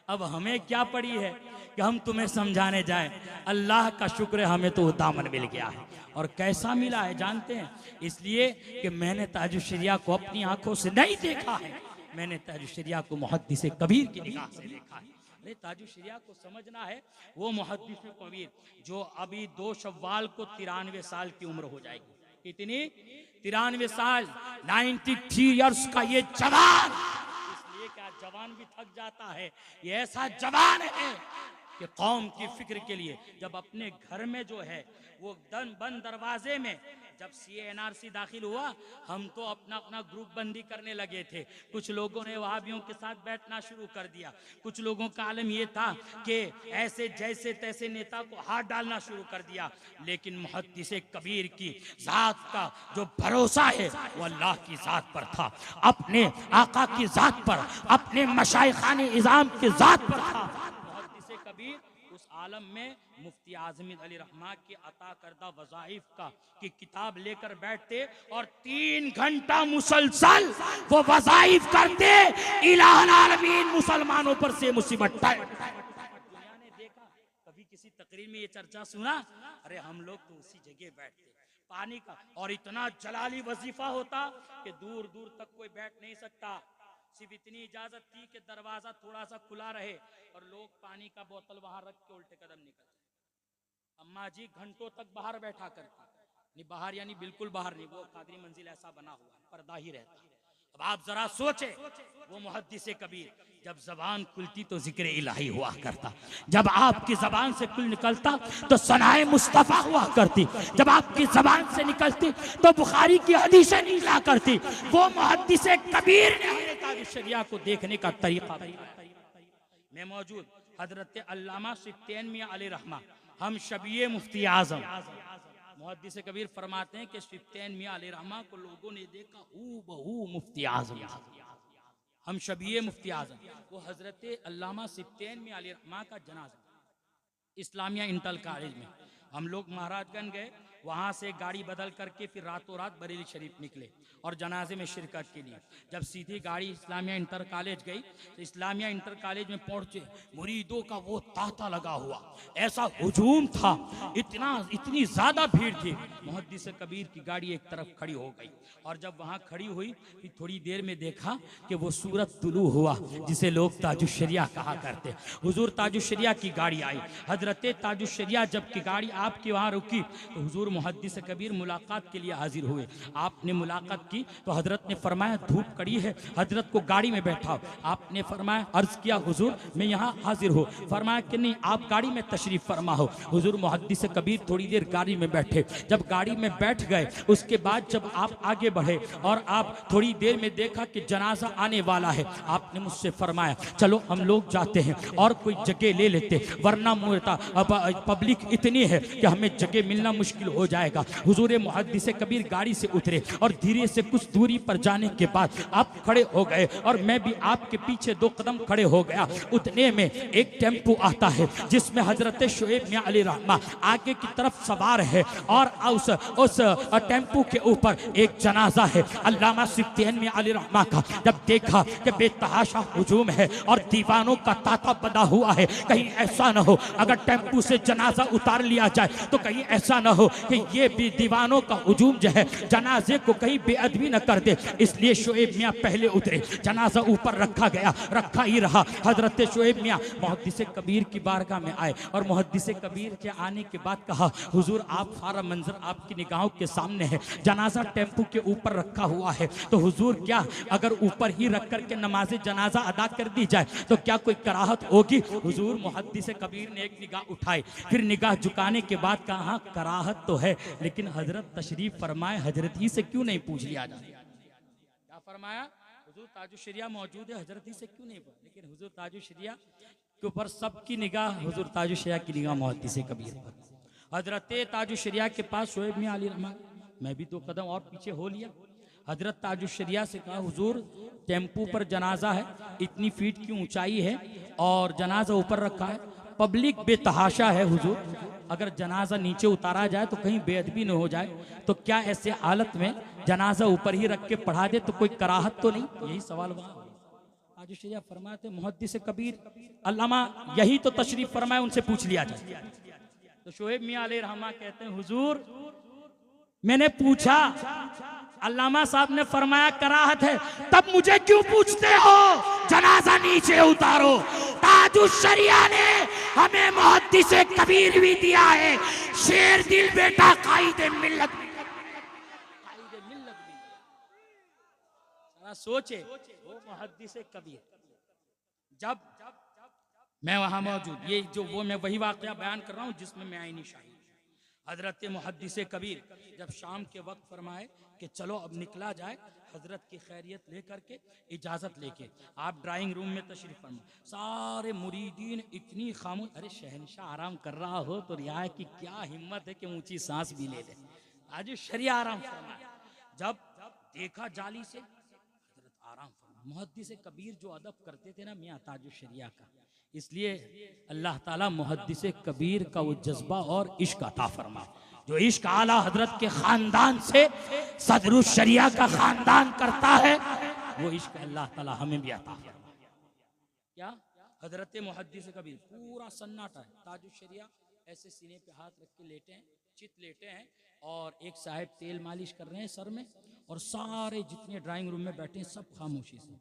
अब हमें क्या पड़ी है कि हम तुम्हें समझाने जाएं। अल्लाह का शुक्र है हमें तो दामन मिल गया है। और कैसा मिला है जानते हैं? इसलिए कि मैंने ताजुश्शरिया को अपनी आंखों से नहीं देखा है, मैंने ताजुश्शरिया को मुहद्दिस कबीर की निगाह से देखा है। अरे ताजुश्शरिया को समझना है, वो मुहद्दिस कबीर जो अभी 2 शव्वाल को 93 साल की उम्र हो जाएगी। कितनी? 93 साल, 93 इयर्स का ये जवान। इसलिए क्या जवान भी थक जाता है, ये ऐसा जवान है कि कौम की फिक्र के लिए जब अपने घर में जो है वो बंद दरवाजे में जब CA-NRC दाखिल हुआ, हम तो अपना अपना ग्रुप बंदी करने लगे थे। कुछ लोगों ने वहाबियों के साथ बैठना शुरू कर दिया। कुछ लोगों का आलम ये था कि ऐसे जैसे तैसे नेता को हाथ डालना शुरू कर दिया। लेकिन मुहद्दिस कबीर की जात का जो भरोसा है वो अल्लाह की जात पर था, अपने आका की जात पर, अपने मशाइखान इज़ाम की जात पर था। मुहद्दिस कबीर उस आलम में मुफ्ती आज़म अली रहमा के अता करदा वज़ाइफ की किताब लेकर बैठते और 3 घंटा मुसलसल वो वज़ाइफ करते। इलाहुल आलमीन मुसलमानों पर से मुसीबत टाल। दुनिया ने देखा, कभी किसी तकरीर में ये चर्चा सुना? अरे हम लोग तो उसी जगह बैठते पानी का, और इतना जलाली वजीफा होता कि दूर दूर तक कोई बैठ नहीं सकता। सिर्फ इतनी इजाजत थी कि दरवाजा थोड़ा सा खुला रहे और लोग पानी का बोतल वहां रख के उल्टे कदम निकलते। अम्मा जी घंटों तक बाहर बैठा करती, नहीं बाहर यानी बिल्कुल बाहर नहीं, वो कादरी मंजिल ऐसा बना हुआ पर्दा ही रहता। अब आप जरा सोचे, वो मुहद्दिस कबीर जब जबान खुलती तो जिक्र इलाही हुआ करता, जब आपकी जबान से कुल निकलता तो सनाए मुस्तफा हुआ करती, जब आपकी जबान से निकलती तो बुखारी की हदीसें निकला करती। वो मुहद्दिस कबीर ने ताजुश्शरिया को देखने का तरीका मैं मौजूद हजरत अल्लामा सिफ्तैन मियां अलैहि रहमा, हम शबीए मुफ्ती आजम मुहद्दिस कबीर फरमाते हैं कि सिफ्तैन मियां अलैहि रहमा को लोगों ने देखा हूबहू मुफ्ती आजम, हम शबीए मुफ्ती आजम। वो हजरत अल्लामा सिफ्तैन मियां अलैहि रहमा का जनाजा इस्लामिया इंटर कॉलेज में, हम लोग महाराजगंज गए, वहाँ से गाड़ी बदल करके फिर रातों रात बरेली शरीफ निकले और जनाजे में शिरकत के लिए। जब सीधी गाड़ी इस्लामिया इंटर कॉलेज गई तो इस्लामिया इंटर कॉलेज में पहुँचे, मुरीदों का वो तांता लगा हुआ, ऐसा हुजूम था, इतनी ज़्यादा भीड़ थी। मुहद्दिस कबीर की गाड़ी एक तरफ खड़ी हो गई और जब वहाँ खड़ी हुई फिर थोड़ी देर में देखा कि वो सूरत तुलू हुआ जिसे लोग ताजुश्शरिया कहा करते। हुजूर ताजुश्शरिया की गाड़ी आई, हजरत ताजुश्शरिया जब की गाड़ी आपकी वहाँ रुकी तो हुजूर मुहद्दिस कबीर मुलाकात के लिए हाजिर हुए। आपने मुलाकात की तो हजरत ने फरमाया धूप कड़ी है, हजरत को गाड़ी में बैठाओ। आपने फरमाया, अर्ज किया हुजूर मैं यहाँ हाजिर हूँ। फरमाया कि नहीं, आप गाड़ी में तशरीफ फरमा हो। हुजूर मुहद्दिस कबीर थोड़ी देर गाड़ी में बैठे। जब गाड़ी में बैठ गए उसके बाद जब आप आगे बढ़े और आप थोड़ी देर में देखा कि जनाजा आने वाला है, आपने मुझसे फरमाया चलो हम लोग जाते हैं और कोई जगह ले लेते, वरना पब्लिक इतनी है कि हमें जगह मिलना मुश्किल हो जाएगा। हुजूर मुहद्दिस कबीर गाड़ी से उतरे और धीरे से कुछ दूरी पर जाने के बाद आप खड़े हो गए और मैं भी आपके पीछे 2 कदम खड़े हो गया। उतने में एक टेम्पो आता है जिसमें हजरत शुएब मियां अली रहमा आगे की तरफ सवार है और उस टेम्पो के ऊपर एक जनाजा है अल्लामा सिफ्तियन मियां अली रहमा का। जब देखा कि बेतहाशा हुजूम है और दीवानों का तांता बंधा हुआ है, कहीं ऐसा न हो अगर टेम्पो से जनाजा उतार लिया जाए तो कहीं ऐसा न हो कि ये भी दीवानों का हुजूम जो है जनाजे को कहीं बेअदबी न कर दे। इसलिए शुएब मियां पहले उतरे, जनाजा ऊपर रखा गया, रखा ही रहा। हजरत शुएब मियां मुहद्दिस कबीर की बारगाह में आए और मुहद्दिस कबीर के आने के बाद कहा हुजूर आप सारा मंजर आपकी निगाहों के सामने है, जनाजा टेम्पो के ऊपर रखा हुआ है, तो हुजूर क्या अगर ऊपर ही रख करके नमाज जनाजा अदा कर दी जाए तो क्या कोई कराहत होगी? हुजूर मुहद्दिस कबीर ने एक निगाह उठाई, फिर निगाह झुकाने के बाद कहा हाँ कराहत तो है, लेकिन हजरत तशरीफ फरमाए, हजरत ही से क्यों नहीं पूछ लिया जाए? क्या फरमाया? हुजूर ताजुश्शरिया मौजूद है, हजरत ही से क्यों नहीं? लेकिन हुजूर ताजुश्शरिया के ऊपर सबकी निगाह हुजूर ताजुश्शरिया की निगाह मुहद्दिस कबीर पर। हजरत ताजुश्शरिया के पास शुएब मियां अली रहमान, मैं भी 2 कदम और पीछे हो लिया। हजरत ताजुश्शरिया से कहा हुजूर टेम्पू पर जनाजा है, इतनी फीट की ऊंचाई है और जनाजा ऊपर रखा है, पब्लिक बेतहाशा है हुजूर, अगर जनाजा नीचे उतारा जाए तो कहीं बेअदबी न हो जाए, तो क्या ऐसे हालत में जनाजा ऊपर ही रख के पढ़ा दे तो कोई कराहत तो नहीं? यही सवाल वहां ताजुश्शरिया फरमाते मुहद्दिस कबीर अल्लामा यही तो तशरीफ फरमाए, उनसे पूछ लिया जाए। तो शुएब मियां अली रहमा कहते हैं हुजूर मैंने पूछा, अल्लामा साहब ने फरमाया कराहत है, तब मुझे क्यों पूछते हो? जनाजा नीचे उतारो। ताजुश्शरिया ने हमें मुहद्दिस कबीर भी दिया है, शेर दिल बेटा कायदे मिल्लत भी। सोचे वो मुहद्दिस कबीर, जब मैं वहां मौजूद, ये जो वो मैं वही वाकया बयान कर रहा हूं जिसमें मैं आईनी शाहिद। हजरत मुहद्दिस कबीर जब शाम के वक्त फरमाए कि चलो अब निकला जाए, हजरत की खैरियत लेकर के इजाजत लेके आप ड्राइंग रूम में तशरीफ फरमा। सारे मुरीदीन इतनी खामोश, अरे शहनशाह आराम कर रहा हो तो रिया की क्या हिम्मत है कि ऊंची सांस भी ले ले। आज शरिया आराम फरमाया, जब देखा जाली से हजरत आराम फरमा। मुहद्दिस कबीर जो अदब करते थे ना मियां ताजुश्शरिया का, इसलिए अल्लाह ताला मुहद्दिस कबीर का वो जज्बा और इश्क अता फरमा, जो इश्क आला हजरत के खानदान से सदरुश्शरिया का खानदान करता है, वो इश्क अल्लाह ताला हमें भी अता फरमा। क्या हजरत मुहद्दिस कबीर पूरा सन्नाटा है, ताजुश्शरिया ऐसे सीने पे हाथ रख के लेटे हैं, चित लेटे हैं और एक साहब तेल मालिश कर रहे हैं सर में, और सारे जितने ड्राइंग रूम में बैठे हैं सब खामोशी से।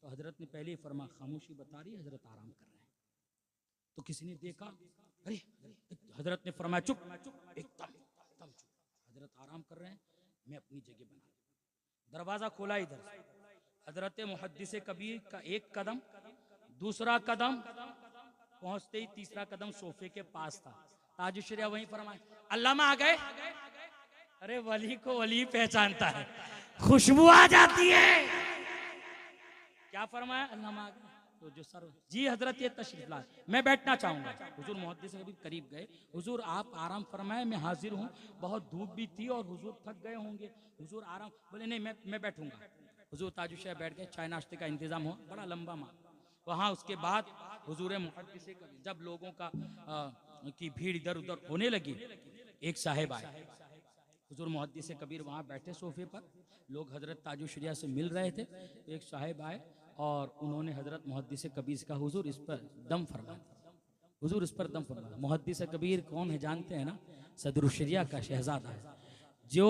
तो हजरत ने पहले ही फरमा खामोशी बता रही, हजरत आराम कर रहे हैं। तो किसी ने देखा, अरे हजरत ने फरमाया चुप, एकदम चुप, हजरत आराम कर रहे हैं, मैं अपनी जगह बना। दरवाजा खोला इधर, हजरत मुहद्दिस कबीर का एक कदम, दूसरा कदम, पहुंचते ही तीसरा कदम सोफे के पास था। ताजुश्शरिया वहीं फरमाया अल्लामा आ गए। अरे वली को वली पहचानता है, खुशबू आ जाती है। क्या फरमाया? अल्लामा आ गए। तो जो सर जी हजरत ये तशरीफ ला, मैं बैठना चाहूंगा। हुजूर मुहद्दिस कबीर करीब गए, हुजूर आप आराम फरमाए, मैं हाजिर हूँ, बहुत धूप भी थी और हुजूर थक गए होंगे, हुजूर आराम। बोले नहीं मैं बैठूंगा। हुजूर ताजुश्शरिया बैठ गए, चाय नाश्ते का इंतजाम हुआ, बड़ा लंबा माह। वहाँ उसके बाद हुजूर मुहद्दिस कबीर जब लोगों का की भीड़ इधर उधर होने लगी, एक साहेब आए। हुजूर मुहद्दिस कबीर वहाँ बैठे सोफे पर, लोग हजरत ताजुश्शरिया से मिल रहे थे। एक साहेब आए और उन्होंने हजरत मुहद्दिस कबीर से कहा हुजूर इस पर दम फरमा, हुजूर इस पर दम फरमा। मुहद्दिस कबीर कौन है जानते हैं ना? सदरुश्शरिया का शहजादा है, जो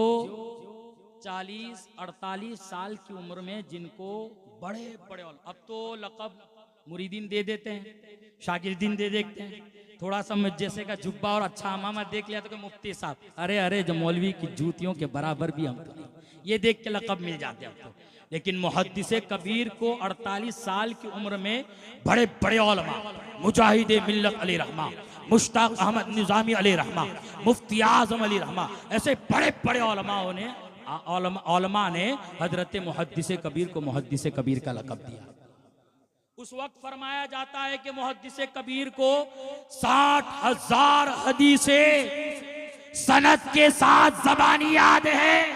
40-48 साल की उम्र में जिनको बड़े बड़े, अब तो लक़ब मुरीदीन दे देते हैं, शागिर्दीन दे देते हैं, थोड़ा सा जैसे का जुब्बा और अच्छा अमामा देख लिया तो मुफ्ती साहब, अरे अरे जो मौलवी की जूतियों के बराबर भी हम तो नहीं, ये देख के लक़ब मिल जाते हैं तो। लेकिन मुहद्दिस कबीर को 48 साल की उम्र में बड़े बड़े उलमा, मुजाहिद मिल्लत अली रहमा, मुश्ताक अहमद निज़ामी अली रहमा, मुफ्ती आज़म अली रहमा, ऐसे बड़े बड़े उलमा ने हजरत मुहद्दिस कबीर को मुहद्दिस कबीर का लक़ब दिया। उस वक्त फरमाया जाता है कि मुहद्दिस कबीर को 60,000 हदीसें सनद के साथ ज़बानी याद है।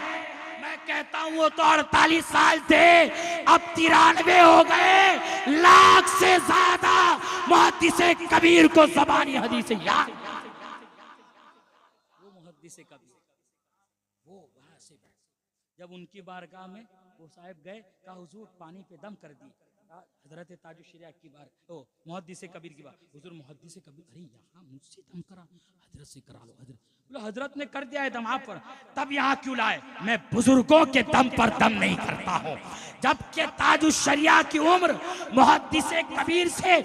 मैं कहता हूं वो तो 48 साल थे, अब 93 हो गए, लाख से ज्यादा मुहद्दिस कबीर को ज़बानी हदीसें याद। वो मुहद्दिस कबीर वो वहां से जब उनकी बारगाह में वो साहब गए, कहा हुजूर पानी पे दम कर दी। हजरत ताजुश्शरिया की बार मुहद्दिस कबीर की बात, हुजूर मुहद्दिस कबीर, अरे यहाँ मुझसे दम करा, हजरत से करा लो। हजरत बोले हजरत ने कर दिया है दम आप पर, तब यहाँ क्यों लाए? मैं बुजुर्गों के दम पर दम नहीं करता हूँ। जबकि ताजुश्शरिया की उम्र मुहद्दिस कबीर से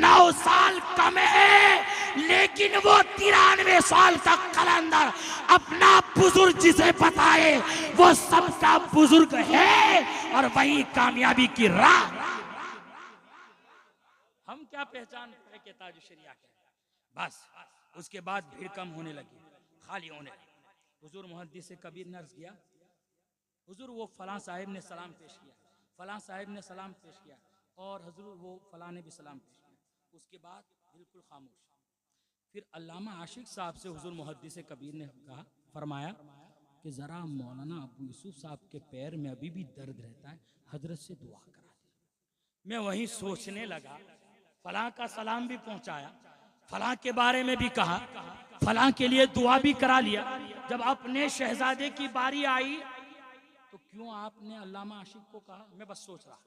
9 साल कम है, लेकिन वो 93 साल का कलंदर अपना बुजुर्ग जिसे बताए वो सबका बुजुर्ग है, और वही कामयाबी की राह। हम क्या पहचान है कि ताजुश्शरिया के? बस उसके बाद भीड़ कम होने लगी, खाली होने लगी। हुजूर मुहद्दिस कबीर ने अर्ज किया, हुजूर वो फलां साहिब ने सलाम पेश किया, फलां साहिब ने सलाम पेश किया, और हुजूर वो फलां ने भी सलाम पेश किया। उसके बाद बिल्कुल खामोश। फिर अल्लामा आशिक साहब से हुजूर मुहद्दिस कबीर ने कहा, फरमाया कि जरा मौलाना अबू यूसुफ साहब के पैर में अभी भी दर्द रहता है, हजरत से दुआ करा दे। मैं वहीं सोचने लगा, फलां का सलाम भी पहुंचाया, फलां के बारे में भी कहा, फलां के लिए दुआ भी करा लिया, जब अपने शहजादे की बारी आई तो क्यों आपने अल्लामा आशिक को कहा? मैं बस सोच रहा।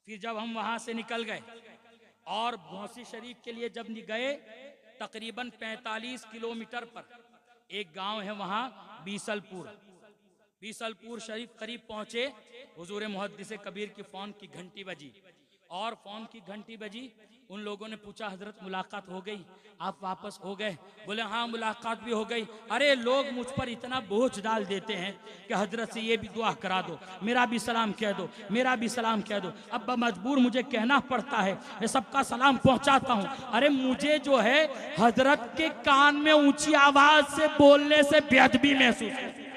फिर जब हम वहां से निकल गए और भौसी शरीफ के लिए जब गए, तकरीबन 45 किलोमीटर पर एक गांव है वहां बीसलपुर शरीफ करीब पहुंचे। हुजूर मुहद्दिस कबीर की फोन की घंटी बजी, और फोन की घंटी बजी। उन लोगों ने पूछा हजरत मुलाकात हो गई, आप वापस हो गए? बोले हाँ मुलाकात भी हो गई। अरे लोग मुझ पर इतना बोझ डाल देते हैं कि हजरत से ये भी दुआ करा दो, मेरा भी सलाम कह दो, मेरा भी सलाम कह दो। अब मजबूर मुझे कहना पड़ता है, मैं सबका सलाम पहुंचाता हूँ। अरे मुझे जो है हजरत के कान में ऊंची आवाज से बोलने से बेअदबी महसूस होती है,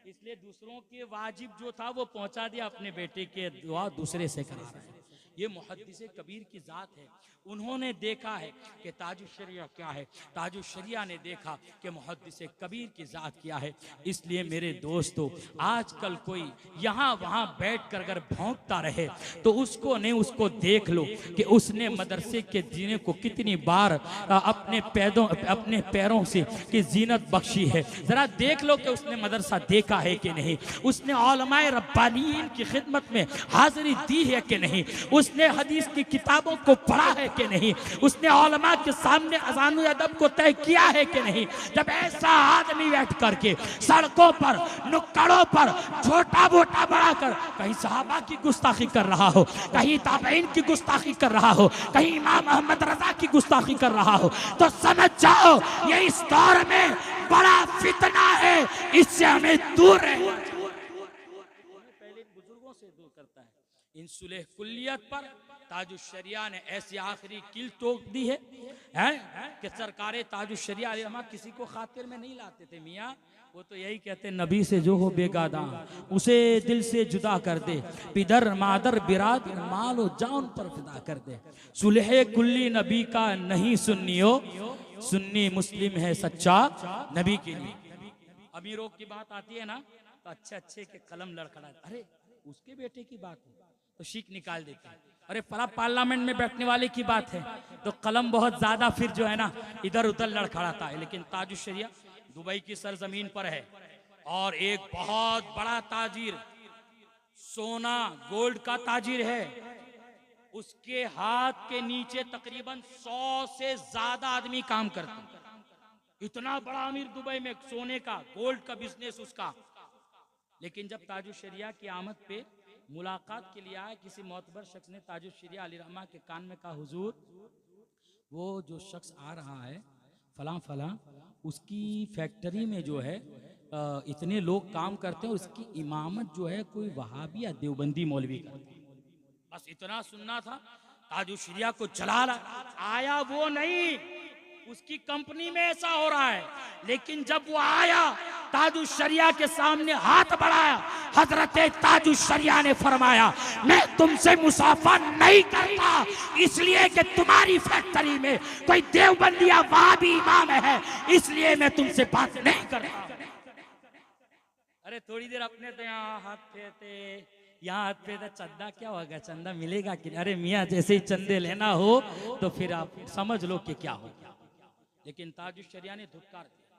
इसलिए दूसरों के वाजिब जो था वो पहुंचा दिया, अपने बेटे के दुआ दूसरे से करा रहे हैं। ये मुहद्दिस कबीर की जात है। उन्होंने देखा है कि ताजुश्शरिया क्या है, ताजुश्शरिया ने देखा कि मुहद्दिस कबीर की जात क्या है। इसलिए मेरे दोस्तों, आजकल कोई यहाँ वहाँ बैठकर अगर भौंकता रहे तो उसको नहीं, उसको देख लो कि उसने मदरसे के जीने को कितनी बार अपने पैरों से की जीनत बख्शी है। जरा देख लो कि उसने मदरसा देखा है कि नहीं, उसने उलमाए रब्बानीन की खिदमत में हाजिरी दी है कि नहीं, उसने हदीस की किताबों को पढ़ा है कि नहीं, उसने उलमा के सामने अज़ान व अदब को तय किया है कि नहीं। जब ऐसा आदमी बैठ करके सड़कों पर नुक्कड़ों पर छोटा मोटा बड़ा कर कहीं सहाबा की गुस्ताखी कर रहा हो, कहीं ताबईन की गुस्ताखी कर रहा हो, कहीं इमाम अहमद रजा की गुस्ताखी कर रहा हो, तो समझ जाओ ये इस दौर में बड़ा फितना है, इससे हमें दूर रहना चाहिए। पहले बुजुर्गों से दूर करता है। इन सुलह कुल्लियत पर ताजुश्शरिया ने ऐसी आखिरी किल ठोक दी है कि सरकारे ताजुश्शरिया अलैहिस्सलाम किसी को खातिर में नहीं लाते थे मियाँ। वो तो यही कहते, नबी से जो हो बेगादा उसे दिल से जुदा कर दे, पिदर मादर बिराद मालो जान पर फिदा कर दे। सुलह कुल्ली नबी का नहीं सुन्नियो, सुन्नी मुस्लिम है सच्चा नबी के लिए। अमीरों की बात आती है ना तो अच्छे अच्छे के कलम लड़खड़ा, अरे उसके बेटे की बात है तो शीख निकाल देते हैं। अरे फला पार्लियामेंट में बैठने वाले की बात है तो कलम बहुत ज्यादा फिर जो है ना इधर उधर लड़खड़ाता है। लेकिन ताजुश्शरिया दुबई की सरजमीन पर है और एक बहुत बड़ा ताजिर, सोना गोल्ड का ताजिर है। उसके हाथ के नीचे तकरीबन 100 से ज्यादा आदमी काम करते हैं। इतना बड़ा अमीर दुबई में, सोने का गोल्ड का बिजनेस उसका। लेकिन जब ताजुश्शरिया की आमद पे मुलाकात के लिए आया, किसी मोतबर शख्स ने ताजुल शरिया अली रहमा के कान में कहा, हुजूर वो जो शख्स आ रहा है फलां फलां, उसकी फैक्ट्री में जो है इतने लोग काम करते हैं, उसकी इमामत जो है कोई वहाबी या देवबंदी मौलवी करते हैं। बस इतना सुनना था, ताजुल शरिया को जला आया वो नहीं, उसकी कंपनी में ऐसा हो रहा है। लेकिन जब वो आया, ताजुल शरिया के सामने हाथ बढ़ाया, हजरत ताजुल शरिया ने फरमाया, मैं तुमसे मुसाफा नहीं करता, इसलिए कि तुम्हारी फैक्ट्री में कोई देवबंदी या वहाबी इमाम है, इसलिए मैं तुमसे बात नहीं करता। अरे थोड़ी देर अपने तो यहाँ हाथ फेरते, यहाँ हाथ पे चंदा क्या होगा, चंदा मिलेगा कि? अरे मियाँ जैसे ही चंदे लेना हो तो फिर आप समझ लो कि क्या हो। लेकिन ताजुल शरिया ने धुतकार दिया,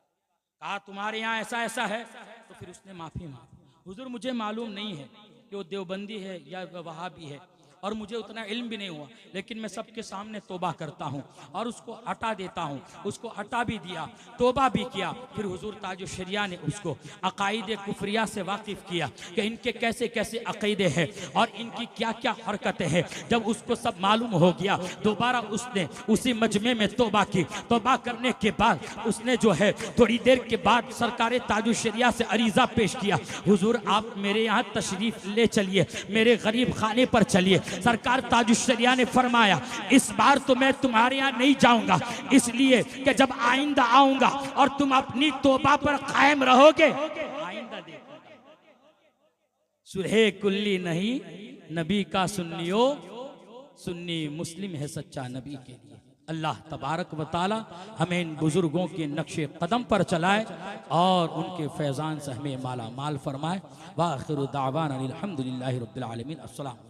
कहा तुम्हारे यहाँ ऐसा ऐसा है, तो फिर उसने माफी मांगी, हुजूर मुझे मालूम नहीं है कि वो देवबंदी है या वहाबी है, और मुझे उतना इल्म भी नहीं हुआ, लेकिन मैं सबके सामने तौबा करता हूँ और उसको हटा देता हूँ। उसको हटा भी दिया, तौबा भी किया। फिर हुजूर ताजुल शरिया ने उसको अकायदे कुफरिया से वाकिफ किया कि इनके कैसे कैसे अकीदे हैं और इनकी क्या क्या हरकतें हैं। जब उसको सब मालूम हो गया, दोबारा उसने उसी मजमे में तौबा की। तौबा करने के बाद उसने जो है थोड़ी देर के बाद सरकार ताजुल शरिया से अरीजा पेश किया, हुजूर आप मेरे यहाँ तशरीफ ले चलिए, मेरे गरीब खाने पर चलिए। सरकार ताजुल शरिया ने फरमाया, इस बार तो मैं तुम्हारे यहाँ नहीं जाऊंगा, इसलिए कि जब आइंदा आऊंगा और तुम अपनी तौबा पर कायम रहोगे, आइंदा देखूंगा। सुरहे कुल्ली नहीं नबी का सुन्नियो, सुन्नी मुस्लिम है सच्चा नबी के लिए। अल्लाह तबारक व तआला हमें इन बुजुर्गों के नक्शे कदम पर चलाए और उनके फैज़ान से हमें माला माल फरमाए। व आखिरु दावाना अनिल हम्दुलिल्लाहि रब्बिल आलमीन। अस्सलाम।